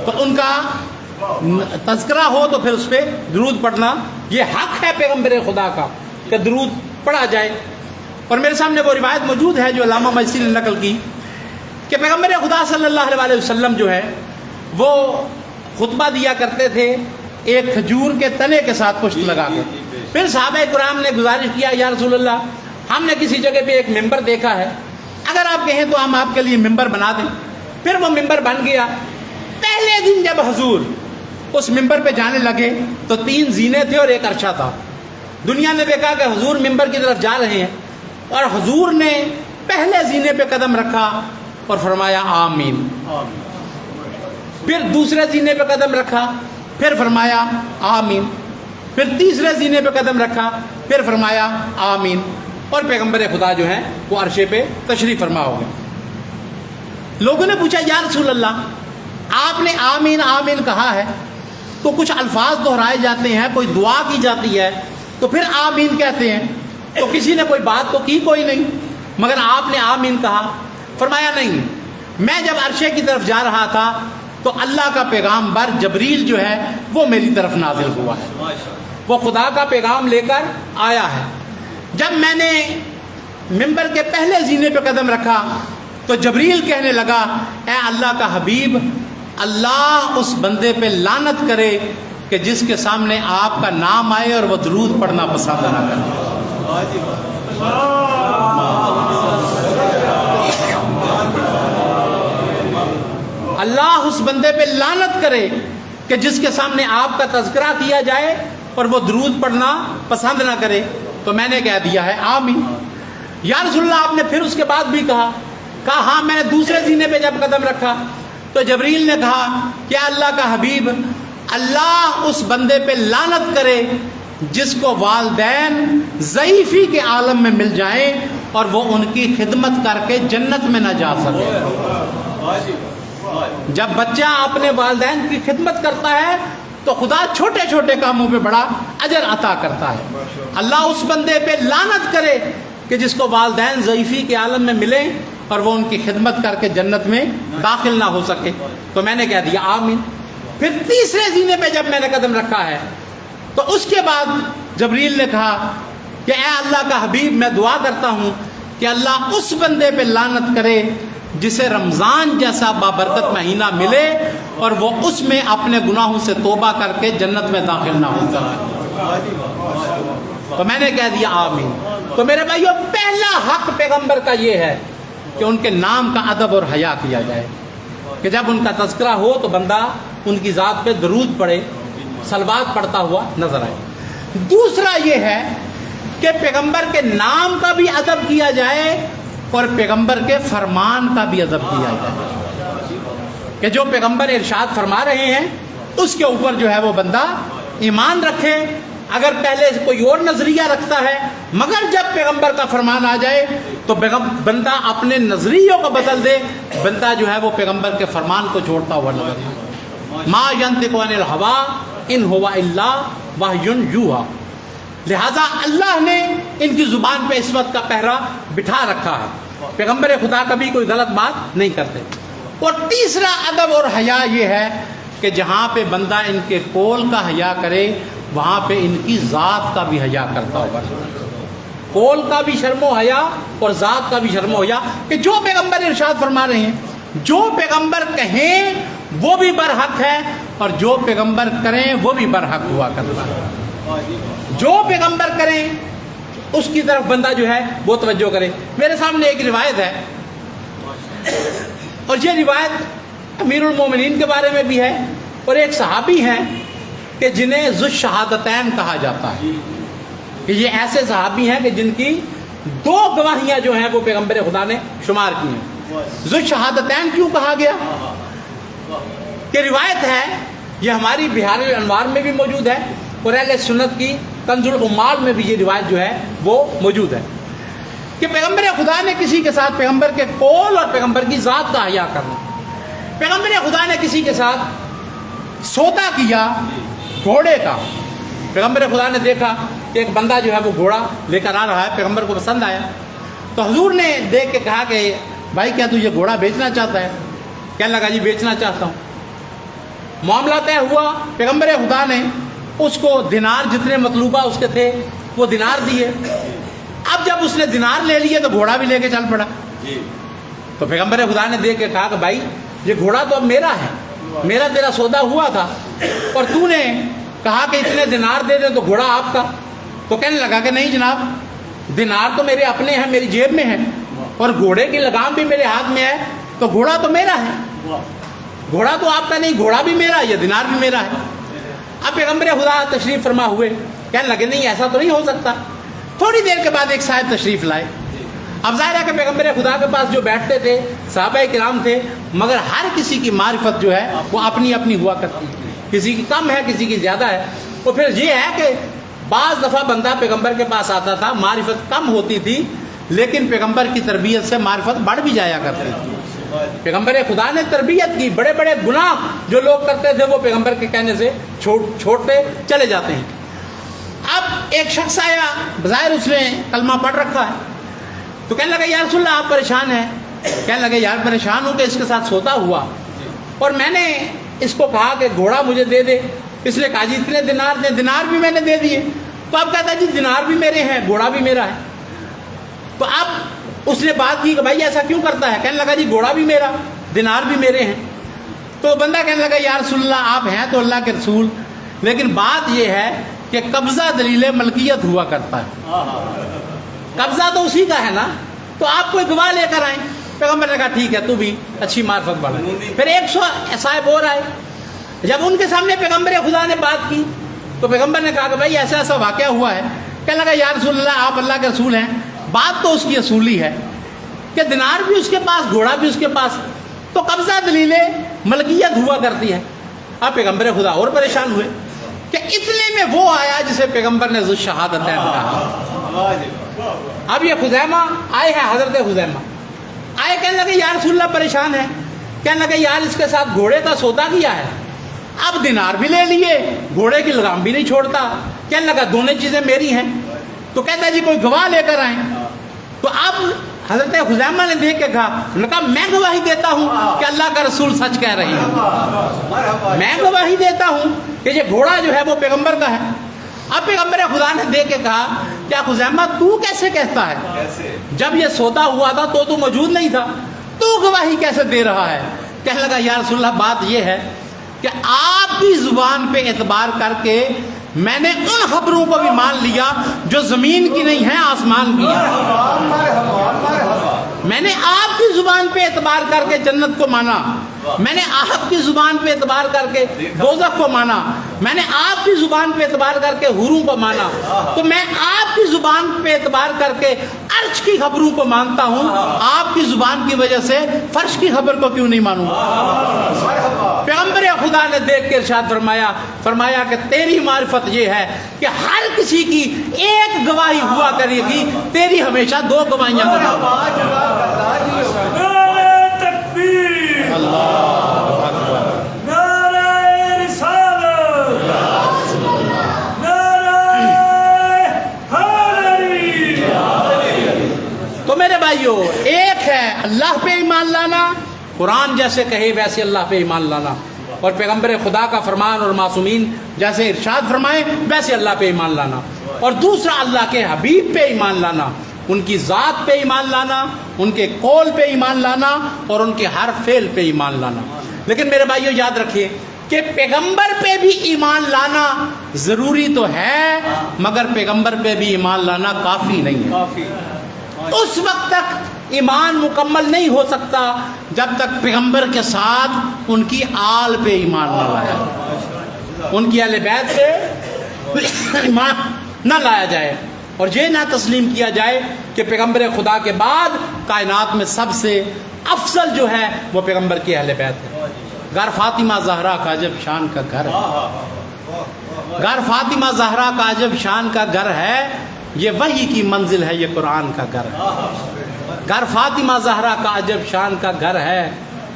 تو ان کا تذکرہ ہو تو پھر اس پہ درود پڑھنا یہ حق ہے پیغمبر خدا کا کہ درود پڑھا جائے۔ اور میرے سامنے وہ روایت موجود ہے جو علامہ مجلسی نے نقل کی کہ پیغمبر خدا صلی اللہ علیہ وسلم جو ہے وہ خطبہ دیا کرتے تھے ایک کھجور کے تنے کے ساتھ پشت لگا کے۔ پھر صحابہ کرام نے گزارش کیا، یا رسول اللہ ہم نے کسی جگہ پہ ایک ممبر دیکھا ہے، اگر آپ کہیں تو ہم آپ کے لیے ممبر بنا دیں۔ پھر وہ ممبر بن گیا۔ پہلے دن جب حضور اس ممبر پہ جانے لگے تو 3 زینے تھے اور ایک عرشہ تھا۔ دنیا نے دیکھا کہ حضور ممبر کی طرف جا رہے ہیں اور حضور نے پہلے زینے پہ قدم رکھا اور فرمایا آمین۔ پھر دوسرے زینے پہ قدم رکھا، پھر فرمایا آمین۔ پھر تیسرے زینے پہ قدم رکھا، پھر فرمایا آمین۔ اور پیغمبر خدا جو ہیں وہ عرشے پہ تشریف فرما ہو گئے۔ لوگوں نے پوچھا یا رسول اللہ آپ نے آمین آمین کہا ہے تو کچھ الفاظ دہرائے جاتے ہیں، کوئی دعا کی جاتی ہے تو پھر آمین کہتے ہیں، تو کسی نے کوئی بات تو کی کوئی نہیں، مگر آپ نے آمین کہا۔ فرمایا نہیں، میں جب عرشے کی طرف جا رہا تھا تو اللہ کا پیغامبر جبریل جو ہے وہ میری طرف نازل ہوا ہے، وہ خدا کا پیغام لے کر آیا ہے۔ جب میں نے ممبر کے پہلے زینے پہ قدم رکھا تو جبریل کہنے لگا اے اللہ کا حبیب، اللہ اس بندے پہ لعنت کرے کہ جس کے سامنے آپ کا نام آئے اور وہ درود پڑھنا پسند نہ کرے۔ اللہ اس بندے پہ لعنت کرے کہ جس کے سامنے آپ کا تذکرہ کیا جائے اور وہ درود پڑھنا پسند نہ کرے۔ تو میں نے کہہ دیا ہے آمین۔ یا رسول اللہ آپ نے پھر اس کے بعد بھی کہا ہاں میں نے دوسرے زینے پہ جب قدم رکھا تو جبریل نے کہا کہ اللہ کا حبیب، اللہ اس بندے پہ لعنت کرے جس کو والدین ضعیفی کے عالم میں مل جائیں اور وہ ان کی خدمت کر کے جنت میں نہ جا سکے۔ جب بچہ اپنے والدین کی خدمت کرتا ہے تو خدا چھوٹے چھوٹے کاموں پہ بڑا اجر عطا کرتا ہے۔ اللہ اس بندے پہ لعنت کرے کہ جس کو والدین ضعیفی کے عالم میں ملیں اور وہ ان کی خدمت کر کے جنت میں داخل نہ ہو سکے۔ تو میں نے کہہ دیا آمین۔ پھر تیسرے زینے پہ جب میں نے قدم رکھا ہے تو اس کے بعد جبریل نے کہا کہ اے اللہ کا حبیب، میں دعا کرتا ہوں کہ اللہ اس بندے پہ لعنت کرے جسے رمضان جیسا بابرکت مہینہ ملے اور وہ اس میں اپنے گناہوں سے توبہ کر کے جنت میں داخل نہ ہو سکے۔ تو میں نے کہہ دیا آمین۔ تو میرے بھائیو، پہلا حق پیغمبر کا یہ ہے کہ ان کے نام کا ادب اور حیا کیا جائے، کہ جب ان کا تذکرہ ہو تو بندہ ان کی ذات پہ درود پڑھے، صلوات پڑھتا ہوا نظر آئے۔ دوسرا یہ ہے کہ پیغمبر کے نام کا بھی ادب کیا جائے اور پیغمبر کے فرمان کا بھی ادب کیا جائے، کہ جو پیغمبر ارشاد فرما رہے ہیں اس کے اوپر جو ہے وہ بندہ ایمان رکھے۔ اگر پہلے کوئی اور نظریہ رکھتا ہے مگر جب پیغمبر کا فرمان آ جائے تو بندہ اپنے نظریوں کو بدل دے، بندہ جو ہے وہ پیغمبر کے فرمان کو چھوڑتا ہوا نظر آئے۔ ما ینطق عن الہوی ان ہوا الا وحی یوحی۔ لہذا اللہ نے ان کی زبان پہ عصمت کا پہرا بٹھا رکھا ہے، پیغمبر خدا کبھی کوئی غلط بات نہیں کرتے۔ اور تیسرا ادب اور حیا یہ ہے کہ جہاں پہ بندہ ان کے قول کا حیا کرے وہاں پہ ان کی ذات کا بھی حیا کرتا ہوگا، قول کا بھی شرم و حیا اور ذات کا بھی شرم و حیا، کہ جو پیغمبر ارشاد فرما رہے ہیں، جو پیغمبر کہیں وہ بھی برحق ہے اور جو پیغمبر کریں وہ بھی برحق ہوا کرتا ہے. جو پیغمبر کریں اس کی طرف بندہ جو ہے وہ توجہ کرے. میرے سامنے ایک روایت ہے اور یہ روایت امیر المومنین کے بارے میں بھی ہے اور ایک صحابی ہیں کہ جنہیں ذو الشہادتین کہا جاتا ہے کہ یہ ایسے صحابی ہیں کہ جن کی 2 گواہیاں جو ہیں وہ پیغمبر خدا نے شمار کی ہیں. ذو الشہادتین کیوں کہا گیا کہ روایت ہے یہ ہماری بہار الانوار میں بھی موجود ہے اور اہل سنت کی کنز العمال میں بھی یہ روایت جو ہے وہ موجود ہے کہ پیغمبر خدا نے کسی کے ساتھ پیغمبر کے قول اور پیغمبر کی ذات کا حیا کرنا. پیغمبر خدا نے کسی کے ساتھ سودا کیا گھوڑے کا. پیغمبر خدا نے دیکھا کہ ایک بندہ جو ہے وہ گھوڑا لے کر آ رہا ہے, پیغمبر کو پسند آیا تو حضور نے دیکھ کے کہا کہ بھائی کیا تو یہ گھوڑا بیچنا چاہتا ہے؟ کہنے لگا جی بیچنا چاہتا ہوں. معاملہ طے ہوا, پیغمبر خدا نے اس کو دینار جتنے مطلوبہ اس کے تھے وہ دینار دیے. اب جب اس نے دینار لے لیے تو گھوڑا بھی لے کے چل پڑا. تو پیغمبر خدا نے دیکھ کے کہا کہ بھائی یہ گھوڑا تو اب میرا ہے, میرا تیرا سودا ہوا تھا اور تو نے کہا کہ اتنے دینار دے دیں تو گھوڑا آپ کا. تو کہنے لگا کہ نہیں جناب, دینار تو میرے اپنے ہیں, میری جیب میں ہے اور گھوڑے کی لگام بھی میرے ہاتھ میں ہے تو گھوڑا تو میرا ہے, گھوڑا تو آپ کا نہیں, گھوڑا بھی میرا ہے, یہ دینار بھی میرا ہے. اب پیغمبر خدا تشریف فرما ہوئے, کہنے لگے نہیں ایسا تو نہیں ہو سکتا. تھوڑی دیر کے بعد ایک صاحب تشریف لائے. اب ظاہر ہے کہ پیغمبر خدا کے پاس جو بیٹھتے تھے صحابہ کرام تھے, مگر ہر کسی کی معرفت جو ہے وہ اپنی اپنی ہوا کرتی, کسی کی کم ہے کسی کی زیادہ ہے. تو پھر یہ ہے کہ بعض دفعہ بندہ پیغمبر کے پاس آتا تھا, معرفت کم ہوتی تھی لیکن پیغمبر کی تربیت سے معرفت بڑھ بھی جایا کرتی تھی. پیغمبر خدا نے تربیت کی, بڑے بڑے گناہ جو لوگ کرتے تھے وہ پیغمبر کے کہنے سے چھوڑتے چلے جاتے ہیں. اب ایک شخص آیا, بظاہر اس نے کلمہ پڑھ رکھا ہے, تو کہنے لگا یا رسول اللہ آپ پریشان ہیں؟ کہنے لگے یار پریشان ہوں کہ اس کے ساتھ سودا ہوا اور میں نے اس کو کہا کہ گھوڑا مجھے دے دے. اس نے کہا جی اتنے دینار دیں, دینار بھی میں نے دے دیے. تو اب کہتا ہے جی دینار بھی میرے ہیں گھوڑا بھی میرا ہے. تو اب اس نے بات کی کہ بھائی ایسا کیوں کرتا ہے؟ کہنے لگا جی گھوڑا بھی میرا, دینار بھی میرے ہیں. تو بندہ کہنے لگا یا رسول اللہ آپ ہیں تو اللہ کے رسول, لیکن بات یہ ہے کہ قبضہ دلیل ملکیت ہوا کرتا ہے, قبضہ تو اسی کا ہے نا, تو آپ کوئی گواہ لے کر آئیں. پیغمبر نے کہا ٹھیک ہے تو بھی اچھی معرفت بڑھا. پھر 100 صاحب اور آئے. جب ان کے سامنے پیغمبر خدا نے بات کی تو پیغمبر نے کہا کہ بھائی ایسا ایسا واقعہ ہوا ہے. کہنے لگا یا رسول اللہ آپ اللہ کے رسول ہیں, بات تو اس کی اصولی ہے کہ دینار بھی اس کے پاس گھوڑا بھی اس کے پاس, تو قبضہ دلیل ملکیت ہوا کرتی ہے. اب پیغمبر خدا اور پریشان ہوئے کہ اتنے میں وہ آیا جسے پیغمبر نے ذو شہادتین کہا. اب یہ خزیمہ آئے ہیں, حضرت خزیمہ آئے, کہنے لگے یا رسول اللہ پریشان ہے. کہنے لگے یار اس کے ساتھ گھوڑے کا سودا کیا ہے, اب دینار بھی لے لیے, گھوڑے کی لگام بھی نہیں چھوڑتا. کہنے لگا دونوں چیزیں میری ہیں. تو کہتا ہے جی کوئی گواہ لے کر آئیں. تو اب حضرت خزیمہ نے دیکھ کے کہا میں گواہی دیتا ہوں کہ اللہ کا رسول سچ کہہ رہی ہے, میں گواہی دیتا ہوں کہ یہ گھوڑا جو ہے وہ پیغمبر کا ہے. اب پیغمبر خدا نے دیکھ کے کہا کیا خزیمہ تو کیسے کہتا ہے, جب یہ سودا ہوا تھا تو موجود نہیں تھا, تو گواہی کیسے دے رہا ہے؟ کہنے لگا یا رسول اللہ بات یہ ہے کہ آپ کی زبان پہ اعتبار کر کے میں نے ان خبروں کو بھی مان لیا جو زمین کی نہیں ہیں آسمان کی ہیں. میں نے آپ کی زبان پہ اعتبار کر کے جنت کو مانا, میں نے آپ کی زبان پہ اعتبار کر کے دوزخ کو مانا, میں نے آپ کی زبان پہ اعتبار کر کے حوروں کو مانا, تو میں آپ کی زبان پہ اعتبار کر کے عرش کی خبروں کو مانتا ہوں, آپ کی زبان کی وجہ سے فرش کی خبر کو کیوں نہیں مانوں؟ پیغمبر خدا نے دیکھ کے ارشاد فرمایا کہ تیری معرفت یہ ہے کہ ہر کسی کی ایک گواہی ہوا کرے گی, تیری ہمیشہ 2 گواہیاں کرے گی. نعرہ تکبیر, نعرہ رسالت, نعرہ حیدری. تو میرے بھائیو, ایک ہے اللہ پہ ایمان لانا, قرآن جیسے کہے ویسے اللہ پہ ایمان لانا, اور پیغمبر خدا کا فرمان اور معصومین جیسے ارشاد فرمائے ویسے اللہ پہ ایمان لانا. اور دوسرا اللہ کے حبیب پہ ایمان لانا, ان کی ذات پہ ایمان لانا, ان کے قول پہ ایمان لانا اور ان کے ہر فعل پہ ایمان لانا. لیکن میرے بھائیو یاد رکھیے کہ پیغمبر پہ بھی ایمان لانا ضروری تو ہے، مگر پیغمبر پہ بھی ایمان لانا کافی نہیں ہے۔ کافی اس وقت تک ایمان مکمل نہیں ہو سکتا جب تک پیغمبر کے ساتھ ان کی آل پہ ایمان نہ لایا جائے، ان کی اہل بیت پہ ایمان نہ لایا جائے، اور یہ نہ تسلیم کیا جائے کہ پیغمبر خدا کے بعد کائنات میں سب سے افضل جو ہے وہ پیغمبر کی اہل بیت ہے۔ گھر فاطمہ زہرا کا عجب شان کا گھر ہے، گھر فاطمہ زہرا کا عجب شان کا گھر ہے، یہ وحی کی منزل ہے، یہ قرآن کا گھر ہے۔ گھر فاطمہ زہرا کا عجب شان کا گھر ہے،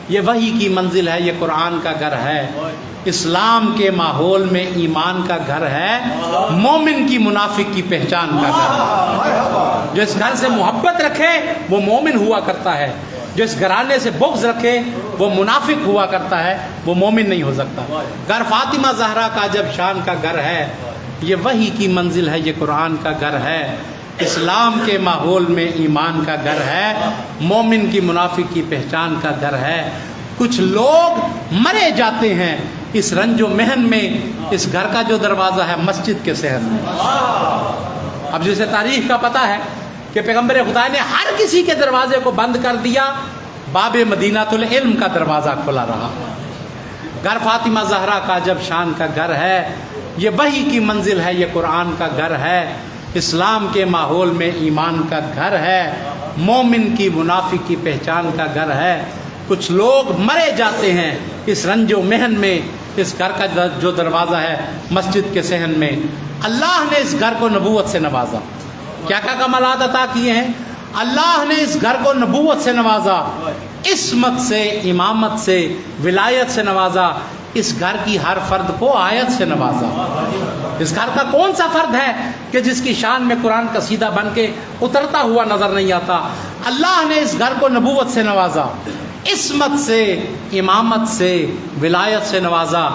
یہ وحی کی منزل ہے، یہ قرآن کا گھر ہے۔ اسلام کے ماحول میں ایمان کا گھر ہے، مومن کی منافق کی پہچان کا گھر ہے۔ جو اس گھر سے محبت رکھے وہ مومن ہوا کرتا ہے، جو اس گھرانے سے بغض رکھے وہ منافق ہوا کرتا ہے، وہ مومن نہیں ہو سکتا۔ گھر فاطمہ زہرا کا جب شان کا گھر ہے، یہ وحی کی منزل ہے، یہ قرآن کا گھر ہے۔ اسلام کے ماحول میں ایمان کا گھر ہے، مومن کی منافق کی پہچان کا گھر ہے۔ کچھ لوگ مرے جاتے ہیں اس رنج و محن میں، اس گھر کا جو دروازہ ہے مسجد کے صحن میں۔ اب جسے تاریخ کا پتہ ہے کہ پیغمبر خدا نے ہر کسی کے دروازے کو بند کر دیا، باب مدینۃ العلم کا دروازہ کھلا رہا۔ گھر فاطمہ زہرا کا جب شان کا گھر ہے، یہ وحی کی منزل ہے، یہ قرآن کا گھر ہے۔ اسلام کے ماحول میں ایمان کا گھر ہے، مومن کی منافق کی پہچان کا گھر ہے۔ کچھ لوگ مرے جاتے ہیں اس رنج و محن میں، اس گھر کا جو دروازہ ہے مسجد کے صحن میں۔ اللہ نے اس گھر کو نبوت سے نوازا، کیا کیا کمالات عطا کیے ہیں؟ اللہ نے اس گھر کو نبوت سے نوازا، عصمت سے، امامت سے، ولایت سے نوازا۔ اس گھر کی ہر فرد کو آیت سے نوازا۔ اس گھر کا کون سا فرد ہے کہ جس کی شان میں قرآن قصیدہ بن کے اترتا ہوا نظر نہیں آتا؟ اللہ نے اس گھر کو نبوت سے نوازا، عصمت سے، امامت سے، ولایت سے نوازا۔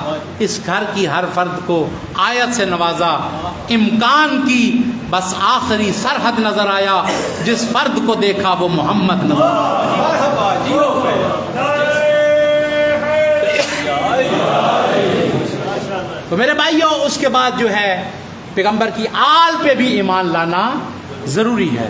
اس گھر کی ہر فرد کو آیت سے نوازا۔ امکان کی بس آخری سرحد نظر آیا، جس فرد کو دیکھا وہ محمد نظر آیا۔ تو میرے بھائیوں، اس کے بعد جو ہے پیغمبر کی آل پہ بھی ایمان لانا ضروری ہے،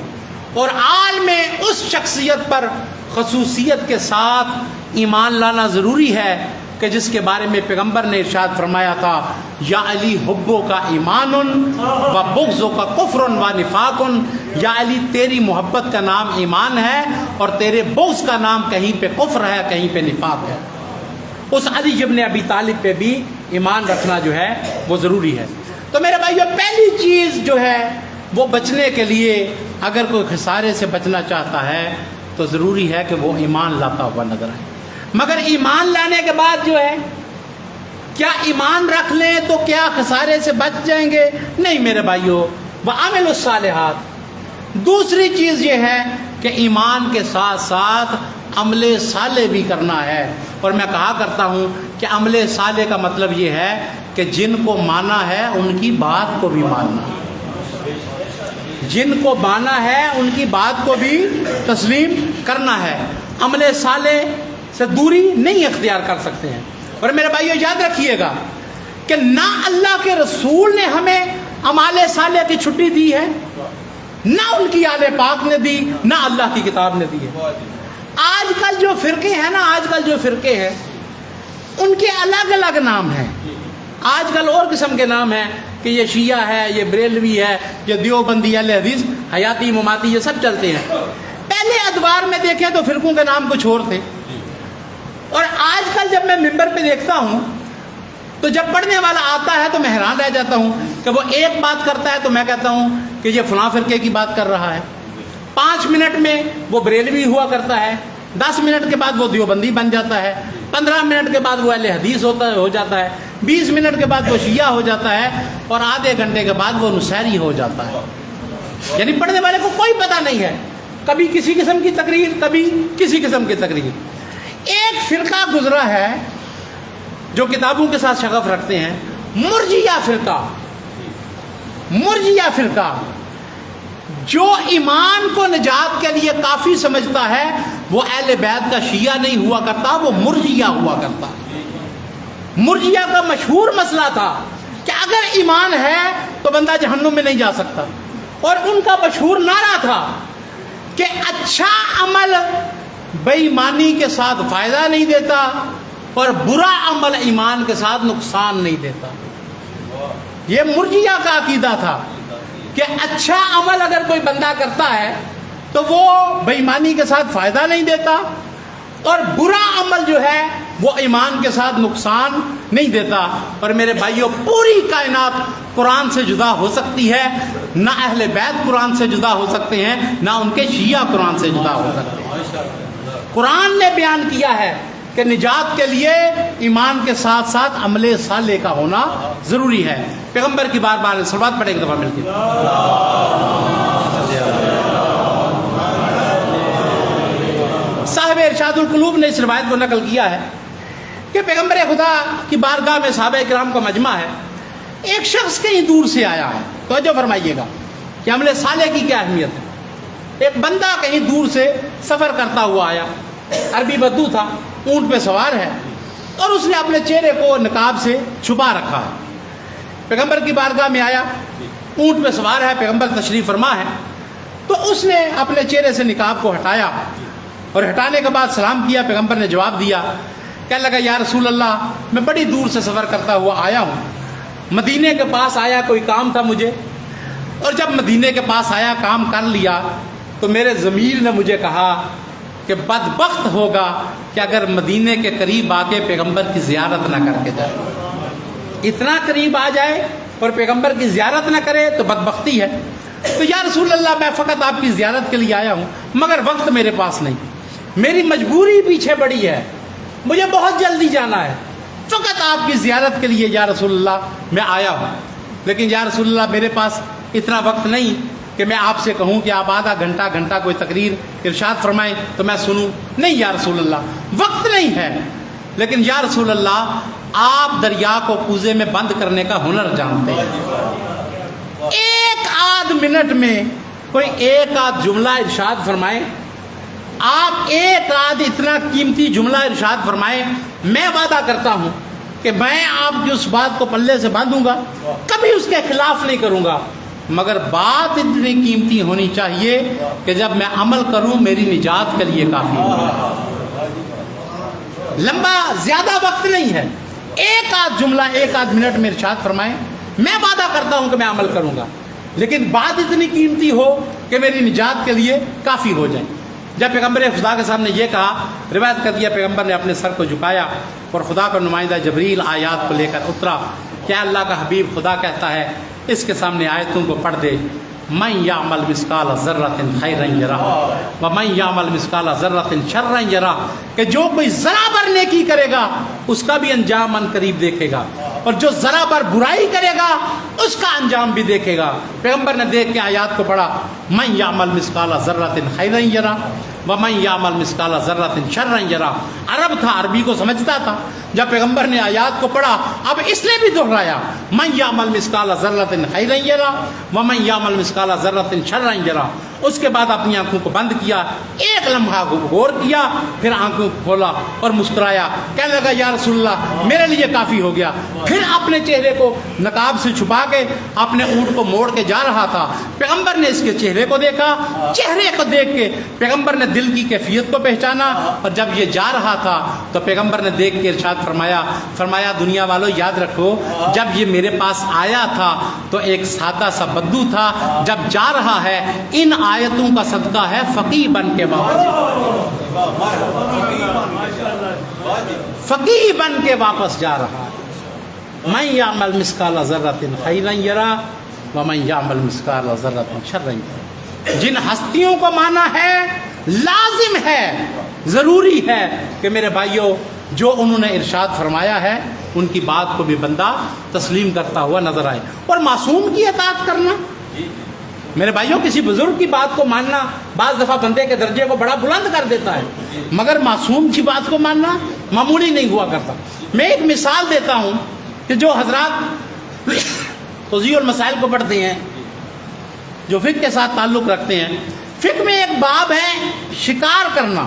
اور آل میں اس شخصیت پر خصوصیت کے ساتھ ایمان لانا ضروری ہے کہ جس کے بارے میں پیغمبر نے ارشاد فرمایا تھا، یا علی حبو کا ایمان و بغضو کا کفر و نفاق۔ یا علی تیری محبت کا نام ایمان ہے، اور تیرے بغض کا نام کہیں پہ کفر ہے، کہیں پہ نفاق ہے۔ اس علی ابن ابی طالب پہ بھی ایمان رکھنا جو ہے وہ ضروری ہے۔ تو میرے بھائیو، پہلی چیز جو ہے وہ بچنے کے لیے اگر کوئی خسارے سے بچنا چاہتا ہے تو ضروری ہے کہ وہ ایمان لاتا ہوا نظر آئے۔ مگر ایمان لانے کے بعد جو ہے، کیا ایمان رکھ لیں تو کیا خسارے سے بچ جائیں گے؟ نہیں میرے بھائیو، وَعَمِلُوا الصَّالِحَاتِ۔ دوسری چیز یہ ہے کہ ایمان کے ساتھ ساتھ عمل صالح بھی کرنا ہے۔ اور میں کہا کرتا ہوں کہ عمل صالح کا مطلب یہ ہے کہ جن کو مانا ہے ان کی بات کو بھی ماننا، جن کو مانا ہے ان کی بات کو بھی تسلیم کرنا ہے۔ عمل صالح سے دوری نہیں اختیار کر سکتے ہیں۔ اور میرے بھائیو یاد رکھیے گا کہ نہ اللہ کے رسول نے ہمیں اعمال صالح کی چھٹی دی ہے، نہ ان کی آل پاک نے دی، نہ اللہ کی کتاب نے دی ہے۔ آج کل جو فرقے ہیں ان کے الگ الگ نام ہیں۔ آج کل اور قسم کے نام ہیں کہ یہ شیعہ ہے، یہ بریلوی ہے، یہ دیوبندی، اہل حدیث، حیاتی، مماتی، یہ سب چلتے ہیں۔ پہلے ادوار میں دیکھیں تو فرقوں کے نام کچھ اور تھے، اور آج کل جب میں ممبر پہ دیکھتا ہوں تو جب پڑھنے والا آتا ہے تو میں حیران رہ جاتا ہوں کہ وہ ایک بات کرتا ہے تو میں کہتا ہوں کہ یہ فلاں فرقے کی بات کر رہا ہے۔ 5 منٹ میں وہ بریلوی ہوا کرتا ہے، 10 منٹ کے بعد وہ دیوبندی بن جاتا ہے، 15 منٹ کے بعد وہ اہل حدیث ہو جاتا ہے، 20 منٹ کے بعد وہ شیعہ ہو جاتا ہے، اور آدھے گھنٹے کے بعد وہ نصیری ہو جاتا ہے۔ یعنی پڑھنے والے کو کوئی پتہ نہیں ہے، کبھی کسی قسم کی تقریر، کبھی کسی قسم کی تقریر۔ ایک فرقہ گزرا ہے جو کتابوں کے ساتھ شغف رکھتے ہیں، مرجیہ فرقہ، جو ایمان کو نجات کے لیے کافی سمجھتا ہے وہ اہل بیت کا شیعہ نہیں ہوا کرتا، وہ مرجیہ ہوا کرتا ہے۔ مرجیہ کا مشہور مسئلہ تھا کہ اگر ایمان ہے تو بندہ جہنم میں نہیں جا سکتا، اور ان کا مشہور نعرہ تھا کہ اچھا عمل بے ایمانی کے ساتھ فائدہ نہیں دیتا اور برا عمل ایمان کے ساتھ نقصان نہیں دیتا۔ یہ مرجیہ کا عقیدہ تھا کہ اچھا عمل اگر کوئی بندہ کرتا ہے تو وہ بے ایمانی کے ساتھ فائدہ نہیں دیتا، اور برا عمل جو ہے وہ ایمان کے ساتھ نقصان نہیں دیتا۔ اور میرے بھائیوں، پوری کائنات قرآن سے جدا ہو سکتی ہے، نہ اہل بیت قرآن سے جدا ہو سکتے ہیں، نہ ان کے شیعہ قرآن سے جدا ہو سکتے ہیں۔ قرآن نے بیان کیا ہے کہ نجات کے لیے ایمان کے ساتھ ساتھ عمل صالح کا ہونا ضروری ہے۔ پیغمبر کی بار بار صلوات پڑھیں ایک دفعہ مل کے۔ صاحب ارشاد القلوب نے اس روایت کو نقل کیا ہے کہ پیغمبر خدا کی بارگاہ میں صحابہ کرام کا مجمع ہے، ایک شخص کہیں دور سے آیا ہے۔ توجہ فرمائیے گا کہ عمل صالح کی کیا اہمیت ہے۔ ایک بندہ کہیں دور سے سفر کرتا ہوا آیا، عربی بدو تھا، اونٹ پہ سوار ہے، اور اس نے اپنے چہرے کو نقاب سے چھپا رکھا ہے۔ پیغمبر کی بارگاہ میں آیا، اونٹ پہ سوار ہے، پیغمبر تشریف فرما ہے، تو اس نے اپنے چہرے سے نقاب کو ہٹایا، اور ہٹانے کے بعد سلام کیا۔ پیغمبر نے جواب دیا، کہنے لگا یا رسول اللہ، میں بڑی دور سے سفر کرتا ہوا آیا ہوں، مدینے کے پاس آیا، کوئی کام تھا مجھے، اور جب مدینے کے پاس آیا، کام کر لیا، تو میرے ضمیر نے مجھے کہا کہ بدبخت ہوگا کہ اگر مدینے کے قریب آ کے پیغمبر کی زیارت نہ کر کے جائے۔ اتنا قریب آ جائے اور پیغمبر کی زیارت نہ کرے تو بدبختی ہے۔ تو یا رسول اللہ، میں فقط آپ کی زیارت کے لیے آیا ہوں، مگر وقت میرے پاس نہیں، میری مجبوری پیچھے پڑی ہے، مجھے بہت جلدی جانا ہے، فقط آپ کی زیارت کے لیے یا رسول اللہ میں آیا ہوں، لیکن یا رسول اللہ میرے پاس اتنا وقت نہیں کہ میں آپ سے کہوں کہ آپ آدھا گھنٹہ کوئی تقریر ارشاد فرمائیں تو میں سنوں۔ نہیں یا رسول اللہ، وقت نہیں ہے، لیکن یا رسول اللہ آپ دریا کو کوزے میں بند کرنے کا ہنر جانتے ہیں، ایک آدھ منٹ میں کوئی ایک آدھ جملہ ارشاد فرمائیں، آپ ایک آدھ اتنا قیمتی جملہ ارشاد فرمائیں، میں وعدہ کرتا ہوں کہ میں آپ کی اس بات کو پلے سے باندھوں گا، کبھی اس کے خلاف نہیں کروں گا، مگر بات اتنی قیمتی ہونی چاہیے کہ جب میں عمل کروں میری نجات کے لیے کافی ہو۔ لمبا زیادہ وقت نہیں ہے، ایک آدھ جملہ ایک آدھ منٹ میں ارشاد فرمائیں، میں وعدہ کرتا ہوں کہ میں عمل کروں گا، لیکن بات اتنی قیمتی ہو کہ میری نجات کے لیے کافی ہو جائے۔ جب پیغمبر خدا کے سامنے یہ کہا، روایت کر دیا پیغمبر نے اپنے سر کو جھکایا اور خدا کا نمائندہ جبریل آیات کو لے کر اترا۔ کیا اللہ کا حبیب خدا کہتا ہے اس کے سامنے آیتوں کو پڑھ دے، من یعمل مثقال ذرۃ خیرا یرہ ومن یعمل مثقال ذرۃ شرا یرہ، کہ جو کوئی ذرہ بھر نیکی کرے گا اس کا بھی انجام ان قریب دیکھے گا، اور جو ذرہ بھر برائی کرے گا اس کا انجام بھی دیکھے گا۔ پیغمبر نے دیکھ کے آیات کو پڑھا، من یعمل مثقال ذرۃ خیرا یرہ ومن یعمل مثقال ذرۃ شرا یرہ۔ عرب تھا، عربی کو سمجھتا تھا۔ جب پیغمبر نے آیات کو پڑھا، اب اس نے بھی دہرایا، من یعمل مثقال ذرۃ خیرا یرہ ومن یعمل مثقال ذرۃ شرا یرہ۔ اس کے بعد اپنی آنکھوں کو بند کیا، ایک لمحہ غور کیا، پھر آنکھوں کو کھولا اور مسکرایا، کہنے لگا یا رسول اللہ میرے لیے کافی ہو گیا۔ پھر اپنے چہرے کو نقاب سے چھپا کے اپنے اونٹ کو موڑ کے جا رہا تھا۔ پیغمبر نے اس کے چہرے کو دیکھا، چہرے کو دیکھ کے پیغمبر نے دل کی کیفیت کو پہچانا، اور جب یہ جا رہا تھا تو پیغمبر نے دیکھ کے ارشاد فرمایا دنیا والو یاد رکھو، جب یہ میرے پاس آیا تھا تو ایک سادہ سا بدو تھا، جب جا رہا ہے ان آیتوں کا صدقہ ہے فقیہ بن کے واپس جا رہا ہے۔ من یعمل مثقال ذرۃ خیرا یرہ ومن یعمل مثقال ذرۃ شرا یرہ۔ جن ہستیوں کو مانا ہے لازم ہے، ضروری ہے کہ میرے بھائیوں جو انہوں نے ارشاد فرمایا ہے ان کی بات کو بھی بندہ تسلیم کرتا ہوا نظر آئے۔ اور معصوم کی اطاعت کرنا، میرے بھائیوں کسی بزرگ کی بات کو ماننا بعض دفعہ بندے کے درجے کو بڑا بلند کر دیتا ہے، مگر معصوم کی بات کو ماننا معمولی نہیں ہوا کرتا۔ میں ایک مثال دیتا ہوں کہ جو حضرات توضیح المسائل کو پڑھتے ہیں، جو فقہ کے ساتھ تعلق رکھتے ہیں، فقہ میں ایک باب ہے شکار کرنا.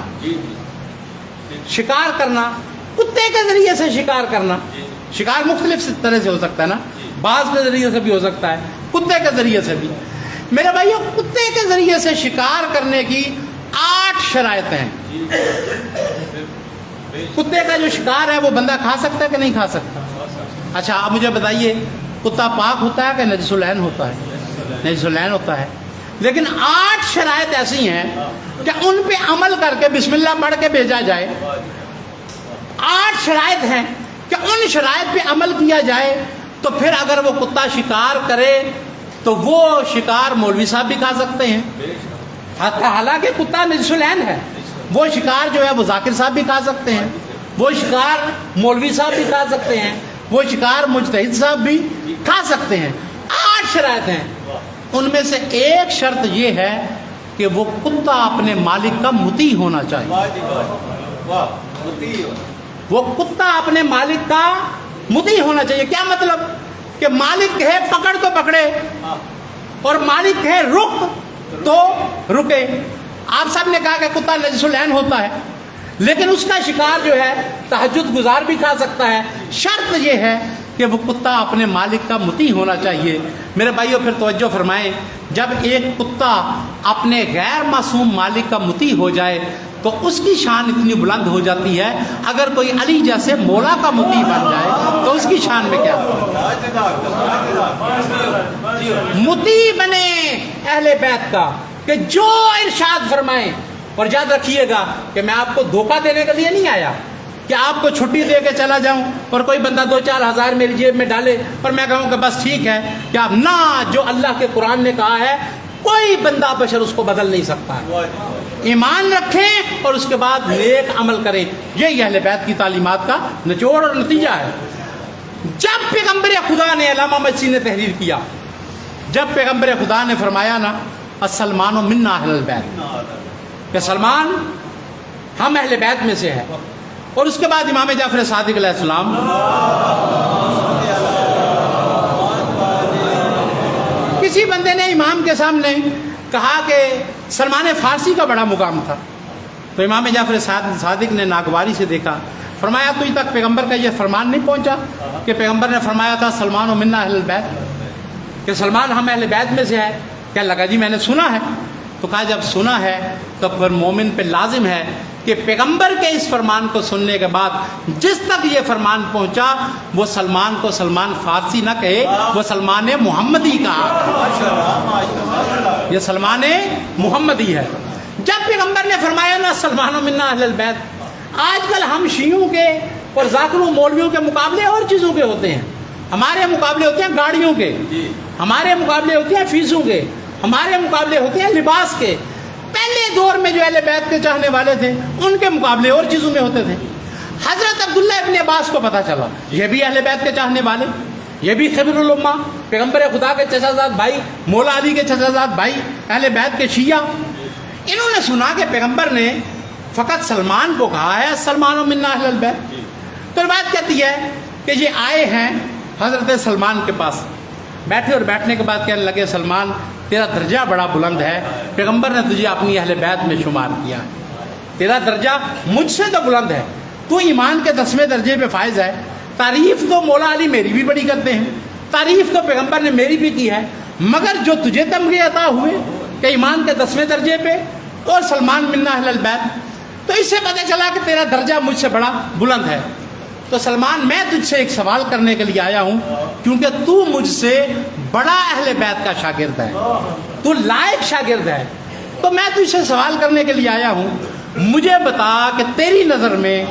شکار کرنا کتے کے ذریعے سے شکار کرنا. شکار مختلف طرح سے ہو سکتا ہے نا, باز کے ذریعے سے بھی ہو سکتا ہے, کتے کے ذریعے سے بھی. میرے بھائیو, کتے کے ذریعے سے شکار کرنے کی 8 شرائط ہیں. کتے کا جو شکار ہے وہ بندہ کھا سکتا ہے کہ نہیں کھا سکتا؟ اچھا آپ مجھے بتائیے, کتا پاک ہوتا ہے کہ نجس العین ہوتا ہے؟ نجس العین ہوتا ہے. لیکن 8 شرائط ایسی ہیں کہ ان پہ عمل کر کے بسم اللہ پڑھ کے بھیجا جائے. 8 شرائط ہیں کہ ان شرائط پہ عمل کیا جائے تو پھر اگر وہ کتا شکار کرے تو وہ شکار مولوی صاحب بھی کھا سکتے ہیں. حالانکہ کتا نجس العین ہے, وہ شکار جو ہے وہ ذاکر صاحب بھی کھا سکتے ہیں, وہ شکار مولوی صاحب بھی کھا سکتے ہیں, وہ شکار مجتہد صاحب بھی کھا سکتے ہیں. 8 شرائط ہیں. ان میں سے ایک شرط یہ ہے کہ وہ کتا اپنے مالک کا مطیع ہونا چاہیے. وہ کتا اپنے مالک کا مطیع ہونا چاہیے. کیا مطلب؟ کہ مالک کہے پکڑ تو پکڑے اور مالک کہے رک تو رکے. آپ سب نے کہا کہ کتا نجس العین ہوتا ہے, لیکن اس کا شکار جو ہے تہجد گزار بھی کھا سکتا ہے. شرط یہ ہے کہ وہ کتا اپنے مالک کا مطیع ہونا چاہیے. میرے بھائیوں پھر توجہ فرمائیں, جب ایک کتا اپنے غیر معصوم مالک کا مطیع ہو جائے تو اس کی شان اتنی بلند ہو جاتی ہے. اگر کوئی علی جیسے مولا کا مطیع بن جائے تو اس کی شان میں کیا مطیع بنے اہل بیت کا, کہ جو ارشاد فرمائیں. اور یاد رکھیے گا کہ میں آپ کو دھوکہ دینے کے لیے نہیں آیا کہ آپ کو چھٹی دے کے چلا جاؤں اور کوئی بندہ 2-4 ہزار میری جیب میں ڈالے اور میں کہوں کہ بس ٹھیک ہے. کہ آپ نہ, جو اللہ کے قرآن نے کہا ہے کوئی بندہ بشر اس کو بدل نہیں سکتا ہے. ایمان رکھیں اور اس کے بعد نیک عمل کریں. یہ اہل بیت کی تعلیمات کا نچوڑ اور نتیجہ ہے. جب پیغمبر خدا نے, علامہ مجلسی نے تحریر کیا, جب پیغمبر خدا نے فرمایا نا السلمان منا اہل البیت, کہ سلمان ہم اہل بیت میں سے ہے, اور اس کے بعد امام جعفر صادق علیہ السلام کسی بندے نے امام کے سامنے کہا کہ سلمان فارسی کا بڑا مقام تھا, تو امام جعفر صادق نے ناگواری سے دیکھا, فرمایا تجھ تک پیغمبر کا یہ فرمان نہیں پہنچا کہ پیغمبر نے فرمایا تھا سلمان و منا اہل البیت, کہ سلمان ہم اہل بیت میں سے ہے؟ کیا لگا جی میں نے سنا ہے. تو کہا جب سنا ہے تو پھر مومن پہ لازم ہے کہ پیغمبر کے اس فرمان کو سننے کے بعد جس تک یہ فرمان پہنچا وہ سلمان کو سلمان فارسی نہ کہے, وہ سلمان محمدی کہا. یہ سلمان محمدی ہے. جب پیغمبر نے فرمایا نا سلمان و منا اہل البیت, آج کل ہم شیعوں کے اور ذاکروں مولویوں کے مقابلے اور چیزوں کے ہوتے ہیں. ہمارے مقابلے ہوتے ہیں گاڑیوں کے, ہمارے مقابلے ہوتے ہیں فیسوں کے, ہمارے مقابلے ہوتے ہیں لباس کے. پہلے دور میں جو اہل بیت کے چاہنے والے تھے ان کے مقابلے اور چیزوں میں ہوتے تھے. حضرت عبداللہ ابن عباس کو پتا چلا یہ بھی اہل بیت کے چاہنے والے, یہ بھی خبر الامہ, پیغمبر خدا کے چچا زاد بھائی, مولا علی کے چچا زاد بھائی, اہل بیت کے شیعہ. انہوں نے سنا کہ پیغمبر نے فقط سلمان کو کہا ہے سلمان و منا اہل البیت. تو روایت کہتی ہے کہ یہ آئے ہیں حضرت سلمان کے پاس, بیٹھے اور بیٹھنے کے بعد کہنے لگے سلمان تیرا درجہ بڑا بلند ہے, پیغمبر نے تجھے اپنی اہل بیت میں شمار کیا ہے, تیرا درجہ مجھ سے تو بلند ہے, تو ایمان کے 10ویں درجے پہ فائز ہے. تعریف تو مولا علی میری بھی بڑی کرتے ہیں, تعریف تو پیغمبر نے میری بھی کی ہے, مگر جو تجھے تمغے عطا ہوئے کہ ایمان کے 10ویں درجے پہ اور سلمان منا اہل البیت, تو اس سے پتہ چلا کہ تیرا درجہ مجھ سے بڑا بلند ہے. تو سلمان میں تجھ سے ایک سوال کرنے کے لیے آیا ہوں, کیونکہ تو مجھ سے بڑا اہل بیت کا شاگرد ہے, تو لائق شاگرد ہے, تو میں تجھ سے سوال کرنے کے لیے آیا ہوں. مجھے بتا کہ تیری نظر میں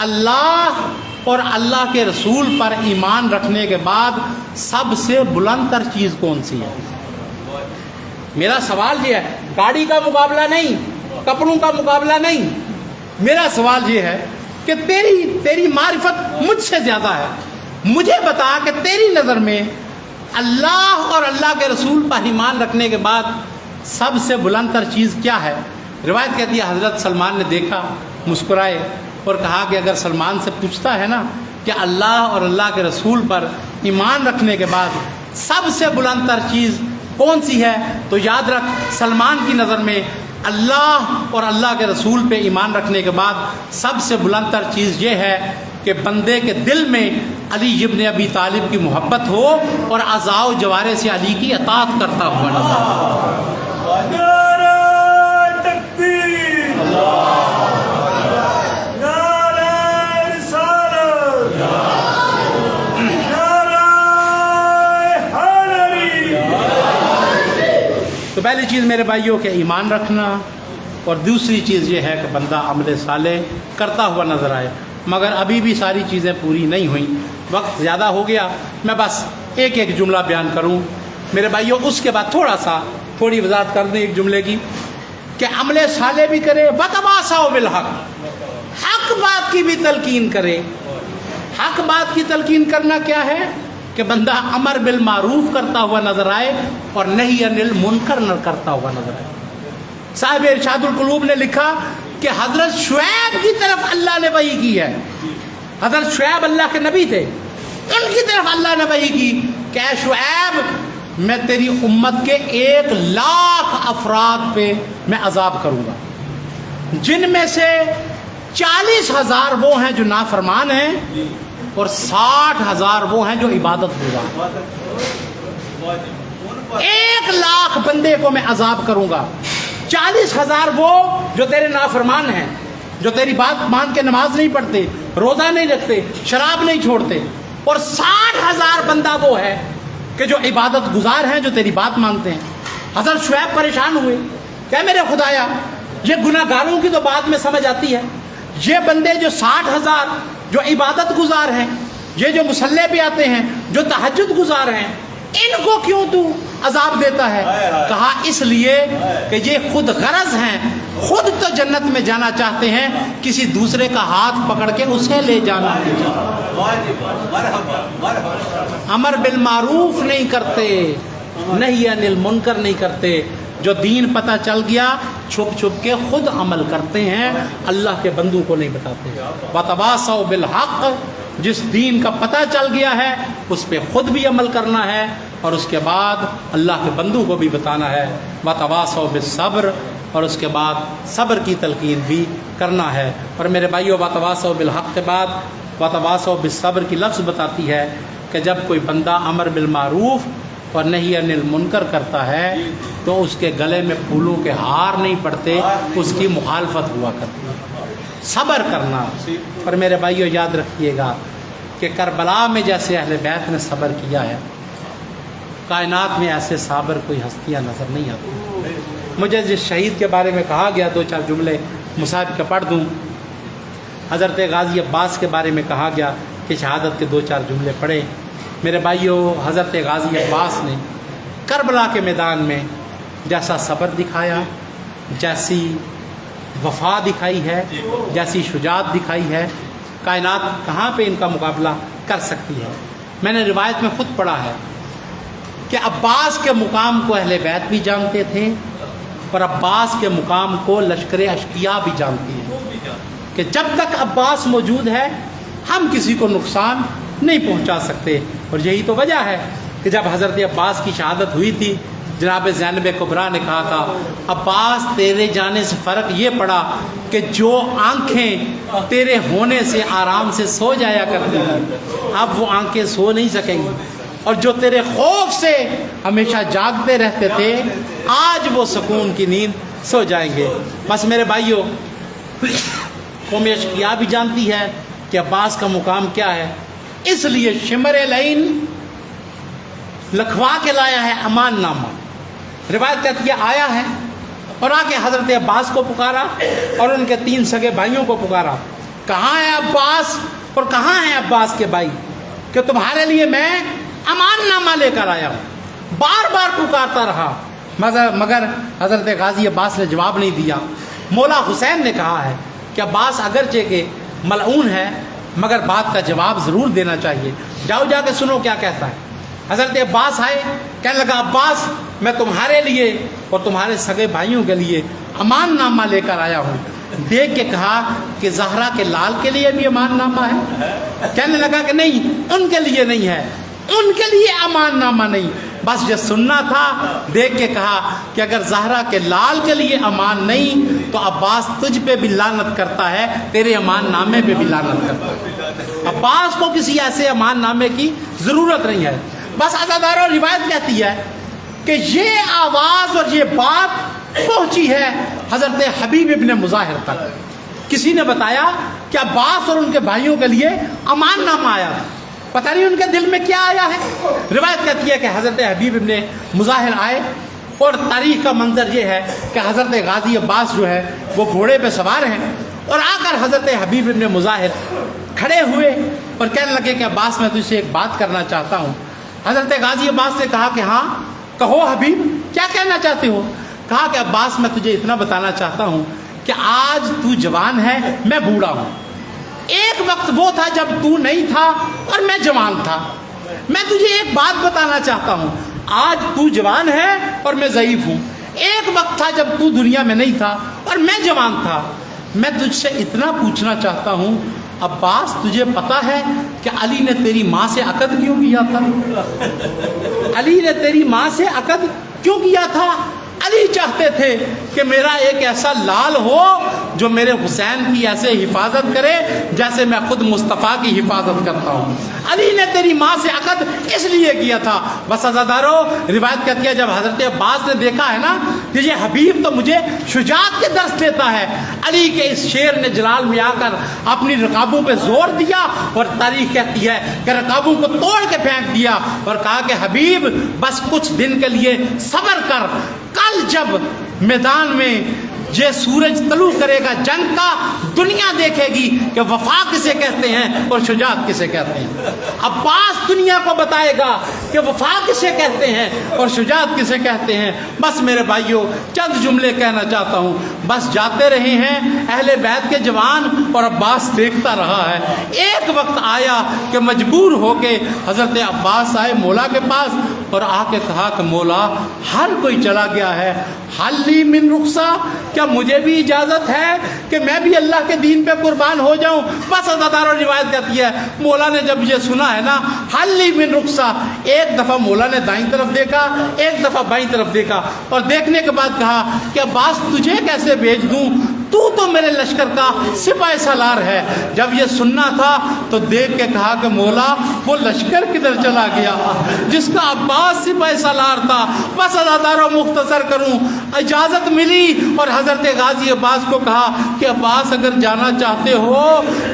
اللہ اور اللہ کے رسول پر ایمان رکھنے کے بعد سب سے بلند تر چیز کون سی ہے؟ میرا سوال یہ ہے, گاڑی کا مقابلہ نہیں, کپڑوں کا مقابلہ نہیں, میرا سوال یہ ہے کہ تیری معرفت مجھ سے زیادہ ہے. مجھے بتا کہ تیری نظر میں اللہ اور اللہ کے رسول پر ایمان رکھنے کے بعد سب سے بلند تر چیز کیا ہے؟ روایت کہتی ہے حضرت سلمان نے دیکھا, مسکرائے اور کہا کہ اگر سلمان سے پوچھتا ہے نا کہ اللہ اور اللہ کے رسول پر ایمان رکھنے کے بعد سب سے بلند تر چیز کون سی ہے؟ تو یاد رکھ، سلمان کی نظر میں اللہ اور اللہ کے رسول پہ ایمان رکھنے کے بعد سب سے بلند تر چیز یہ ہے کہ بندے کے دل میں علی ابن ابی طالب کی محبت ہو اور اعضاء و جوارح سے علی کی اطاعت کرتا ہوا نظر آئے۔ نعرہ تکبیر، نعرہ رسالت، نعرہ حیدری۔ تو پہلی چیز میرے بھائیوں کے ایمان رکھنا، اور دوسری چیز یہ ہے کہ بندہ عمل صالح کرتا ہوا نظر آئے۔ مگر ابھی بھی ساری چیزیں پوری نہیں ہوئیں، وقت زیادہ ہو گیا، میں بس ایک ایک جملہ بیان کروں میرے بھائیوں، اس کے بعد تھوڑی وضاحت کر دیں ایک جملے کی کہ عمل صالح بھی کرے، وتواصوا بالحق، حق بات کی بھی تلقین کرے۔ حق بات کی تلقین کرنا کیا ہے؟ کہ بندہ امر بالمعروف کرتا ہوا نظر آئے اور نہی عن المنکر نہ کرتا ہوا نظر آئے۔ صاحب ارشاد القلوب نے لکھا کہ حضرت شعیب کی طرف اللہ نے وحی کی ہے۔ حضرت شعیب اللہ کے نبی تھے، ان کی طرف اللہ نے وحی کی کہ اے شعیب، میں تیری امت کے 1,00,000 افراد پہ میں عذاب کروں گا، جن میں سے 40,000 وہ ہیں جو نافرمان ہیں اور 60,000 وہ ہیں جو عبادت گزار۔ 1,00,000 بندے کو میں عذاب کروں گا، 40,000 وہ جو تیرے نافرمان ہیں، جو تیری بات مان کے نماز نہیں پڑھتے، روزہ نہیں رکھتے، شراب نہیں چھوڑتے، اور 60,000 بندہ وہ ہے کہ جو عبادت گزار ہیں، جو تیری بات مانتے ہیں۔ حضرت شعیب پریشان ہوئے کہ میرے خدایا، یہ گناہ گاروں کی تو بات میں سمجھ آتی ہے، یہ بندے جو 60,000 جو عبادت گزار ہیں، یہ جو مصلی پہ آتے ہیں، جو تہجد گزار ہیں، ان کو کیوں تو عذاب دیتا ہے؟ کہا اس لیے کہ یہ خود غرض ہیں، خود تو جنت میں جانا چاہتے ہیں، کسی دوسرے کا ہاتھ پکڑ کے اسے لے جانا نہیں چاہتے، امر بالمعروف نہیں کرتے، نہی عن المنکر نہیں کرتے۔ جو دین پتہ چل گیا چھپ چھپ کے خود عمل کرتے ہیں، اللہ کے بندوں کو نہیں بتاتے۔ وتواصوا بالحق، جس دین کا پتہ چل گیا ہے اس پہ خود بھی عمل کرنا ہے اور اس کے بعد اللہ کے بندوں کو بھی بتانا ہے۔ وتواصوا بالصبر، اور اس کے بعد صبر کی تلقین بھی کرنا ہے۔ اور میرے بھائیو، وتواصوا بالحق کے بعد وتواصوا بالصبر کی لفظ بتاتی ہے کہ جب کوئی بندہ امر بالمعروف اور نہی عن المنکر کرتا ہے تو اس کے گلے میں پھولوں کے ہار نہیں پڑتے، اس کی مخالفت ہوا کرتی ہے۔ صبر کرنا۔ اور میرے بھائیو یاد رکھیے گا کہ کربلا میں جیسے اہل بیت نے صبر کیا ہے، کائنات میں ایسے صابر کوئی ہستیاں نظر نہیں آتی۔ مجھے جس شہید کے بارے میں کہا گیا، 2-4 جملے مصاحب کے پڑھ دوں۔ حضرت غازی عباس کے بارے میں کہا گیا کہ شہادت کے 2-4 جملے پڑھے۔ میرے بھائیو، حضرت غازی عباس نے کربلا کے میدان میں جیسا صبر دکھایا، جیسی وفا دکھائی ہے، جیسی شجاعت دکھائی ہے، کائنات کہاں پہ ان کا مقابلہ کر سکتی ہے؟ میں نے روایت میں خود پڑھا ہے کہ عباس کے مقام کو اہل بیت بھی جانتے تھے اور عباس کے مقام کو لشکر اشقیاء بھی جانتی ہے کہ جب تک عباس موجود ہے ہم کسی کو نقصان نہیں پہنچا سکتے۔ اور یہی تو وجہ ہے کہ جب حضرت عباس کی شہادت ہوئی تھی، جناب زینب کبریٰ نے کہا تھا عباس تیرے جانے سے فرق یہ پڑا کہ جو آنکھیں تیرے ہونے سے آرام سے سو جایا کرتی تھیں اب وہ آنکھیں سو نہیں سکیں گی، اور جو تیرے خوف سے ہمیشہ جاگتے رہتے تھے آج وہ سکون کی نیند سو جائیں گے۔ بس میرے بھائیوں، قوم اشقیاء بھی جانتی ہے کہ عباس کا مقام کیا ہے، اس لیے شمر لعین لکھوا کے لایا ہے امان نامہ۔ روایت کہتی ہے آیا ہے اور آ کے حضرت عباس کو پکارا اور ان کے 3 سگے بھائیوں کو پکارا، کہاں ہے عباس اور کہاں ہے عباس کے بھائی، کہ تمہارے لیے میں امان نامہ لے کر آیا ہوں۔ بار بار پکارتا رہا مگر حضرت غازی عباس نے جواب نہیں دیا۔ مولا حسین نے کہا ہے کہ عباس اگرچہ کہ ملعون ہے مگر بات کا جواب ضرور دینا چاہیے، جاؤ جا کے سنو کیا کہتا ہے۔ حضرت عباس آئے، کہنے لگا عباس میں تمہارے لیے اور تمہارے سگے بھائیوں کے لیے امان نامہ لے کر آیا ہوں۔ دیکھ کے کہا کہ زہرا کے لال کے لیے بھی امان نامہ ہے؟ کہنے لگا کہ نہیں، ان کے لیے نہیں ہے، ان کے لیے امان نامہ نہیں، بس یہ سننا تھا. دیکھ کے کہا کہ اگر زہرا کے لال کے لیے امان نہیں تو عباس تجھ پہ بھی لعنت کرتا ہے, تیرے امان نامے پہ بھی لعنت کرتا ہے. عباس کو کسی ایسے امان نامے کی ضرورت نہیں ہے. بس عزاداروں روایت کہتی ہے کہ یہ آواز اور یہ بات پہنچی ہے حضرت حبیب ابن مظاہر تک. کسی نے بتایا کہ عباس اور ان کے بھائیوں کے لیے امان نامہ آیا تھا, پتہ نہیں ان کے دل میں کیا آیا ہے. روایت کہتی ہے کہ حضرت حبیب ابن مظاہر آئے اور تاریخ کا منظر یہ ہے کہ حضرت غازی عباس جو ہے وہ گھوڑے پہ سوار ہیں اور آ کر حضرت حبیب ابن مظاہر کھڑے ہوئے اور کہنے لگے کہ عباس میں تجھ سے ایک بات کرنا چاہتا ہوں. حضرت غازی عباس نے کہا کہ ہاں کہو حبیب, کیا کہنا چاہتے ہو؟ کہا کہ عباس میں تجھے اتنا بتانا چاہتا ہوں کہ آج تو جوان ہے, میں بوڑھا ہوں. ایک وقت وہ تھا جب تو نہیں تھا اور میں جوان تھا. میں تجھے ایک بات بتانا چاہتا ہوں, آج تو جوان ہے اور میں ضعیف ہوں. ایک وقت تھا جب تو دنیا میں نہیں تھا اور میں جوان تھا. میں تجھ سے اتنا پوچھنا چاہتا ہوں, عباس تجھے پتا ہے کہ علی نے تیری ماں سے عقد کیوں کیا تھا؟ علی نے تیری ماں سے عقد کیوں کیا تھا؟ علی چاہتے تھے کہ میرا ایک ایسا لال ہو جو میرے حسین کی ایسے حفاظت کرے جیسے میں خود مصطفیٰ کی حفاظت کرتا ہوں. علی نے تیری ماں سے عقد اس لیے کیا تھا. بس عزاداروں روایت کہتی ہے جب حضرت عباس نے دیکھا ہے نا کہ یہ حبیب تو مجھے شجاعت کے درس دیتا ہے, علی کے اس شیر نے جلال میں آ کر اپنی رکابوں پہ زور دیا اور تاریخ کہتی ہے کہ رکابوں کو توڑ کے پھینک دیا اور کہا کہ حبیب بس کچھ دن کے لیے صبر کر, کل جب میدان میں یہ سورج طلوع کرے گا جنگ کا, دنیا دیکھے گی کہ وفا کسے کہتے ہیں اور شجاعت کسے کہتے ہیں. عباس دنیا کو بتائے گا کہ وفا کسے کہتے ہیں اور شجاعت کسے کہتے ہیں. بس میرے بھائیوں چند جملے کہنا چاہتا ہوں. بس جاتے رہے ہیں اہل بیت کے جوان اور عباس دیکھتا رہا ہے. ایک وقت آیا کہ مجبور ہو کے حضرت عباس آئے مولا کے پاس اور آ کے کہا کہ مولا ہر کوئی چلا گیا ہے, حلی من رخصہ, کیا مجھے بھی اجازت ہے کہ میں بھی اللہ کے دین پہ قربان ہو جاؤں؟ بس عزاداروں روایت کہتی ہے مولا نے جب یہ سنا ہے نا حلی من رخصہ, ایک دفعہ مولا نے دائیں طرف دیکھا, ایک دفعہ بائیں طرف دیکھا اور دیکھنے کے بعد کہا کہ عباس تجھے کیسے بھیج دوں, تو میرے لشکر کا سپاہ سالار ہے. جب یہ سننا تھا تو دیکھ کے کہا کہ مولا وہ لشکر کدھر چلا گیا جس کا عباس سپاہ سالار تھا. بس عزاداروں مختصر کروں, اجازت ملی اور حضرت غازی عباس کو کہا کہ عباس اگر جانا چاہتے ہو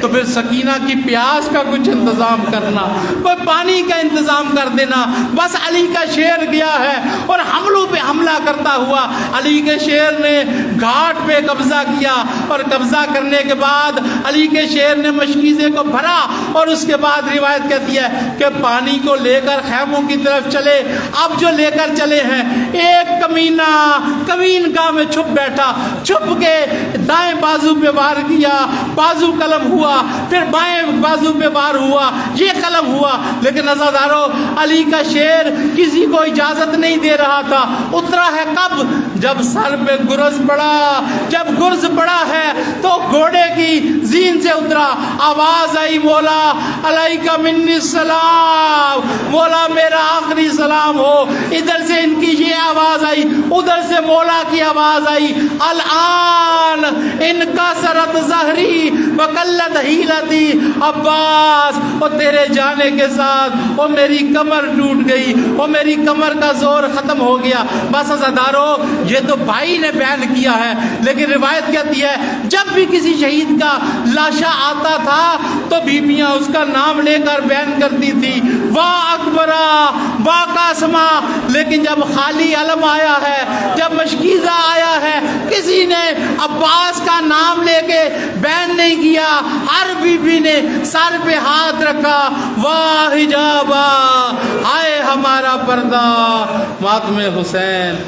تو پھر سکینہ کی پیاس کا کچھ انتظام کرنا, کوئی پانی کا انتظام کر دینا. بس علی کا شیر گیا ہے اور حملوں پہ حملہ کرتا ہوا علی کے شیر نے گھاٹ پہ قبضہ کیا اور قبضہ کرنے کے بعد علی کے شیر نے مشکیزے کو بھرا اور اس کے بعد روایت کہتی ہے کہ پانی کو لے کر خیموں کی طرف چلے. اب جو لے کر چلے ہیں ایک کمینہ کمین گاہ میں چھپ بیٹھا, چھپ کے دائیں بازو پہ وار کیا, بازو قلم ہوا, پھر بائیں بازو پہ وار ہوا, یہ قلم ہوا. لیکن عزاداروں علی کا شیر کسی کو اجازت نہیں دے رہا تھا. اترا ہے کب؟ جب سر پہ گرز پڑا. جب گرز پڑا ہے تو گھوڑے کی زین سے اترا, آواز آئی مولا علیکہ منی السلام, مولا میرا آخری سلام ہو. ادھر سے ان کی یہ آواز آئی, ادھر سے مولا کی آواز آئی, الان ان کا سرت زہری وقلت حیلتی. عباس وہ تیرے جانے کے ساتھ وہ میری کمر ٹوٹ گئی, وہ میری کمر کا زور ختم ہو گیا. بس عزاداروں یہ تو بھائی نے بیان کیا ہے, لیکن روایت کہتی ہے جب بھی کسی شہید کا لاشا آتا تھا تو بیبیاں اس کا نام لے کر بیان کرتی تھی, واہ اکبرا واہ قاسمہ. لیکن جب خالی علم آیا ہے, جب مشکیزہ آیا ہے, کسی نے عباس کا نام لے کے بیان نہیں کیا. ہر بیوی نے سر پہ ہاتھ رکھا, واہ حجابہ ہائے ہمارا پردہ ماتم حسین.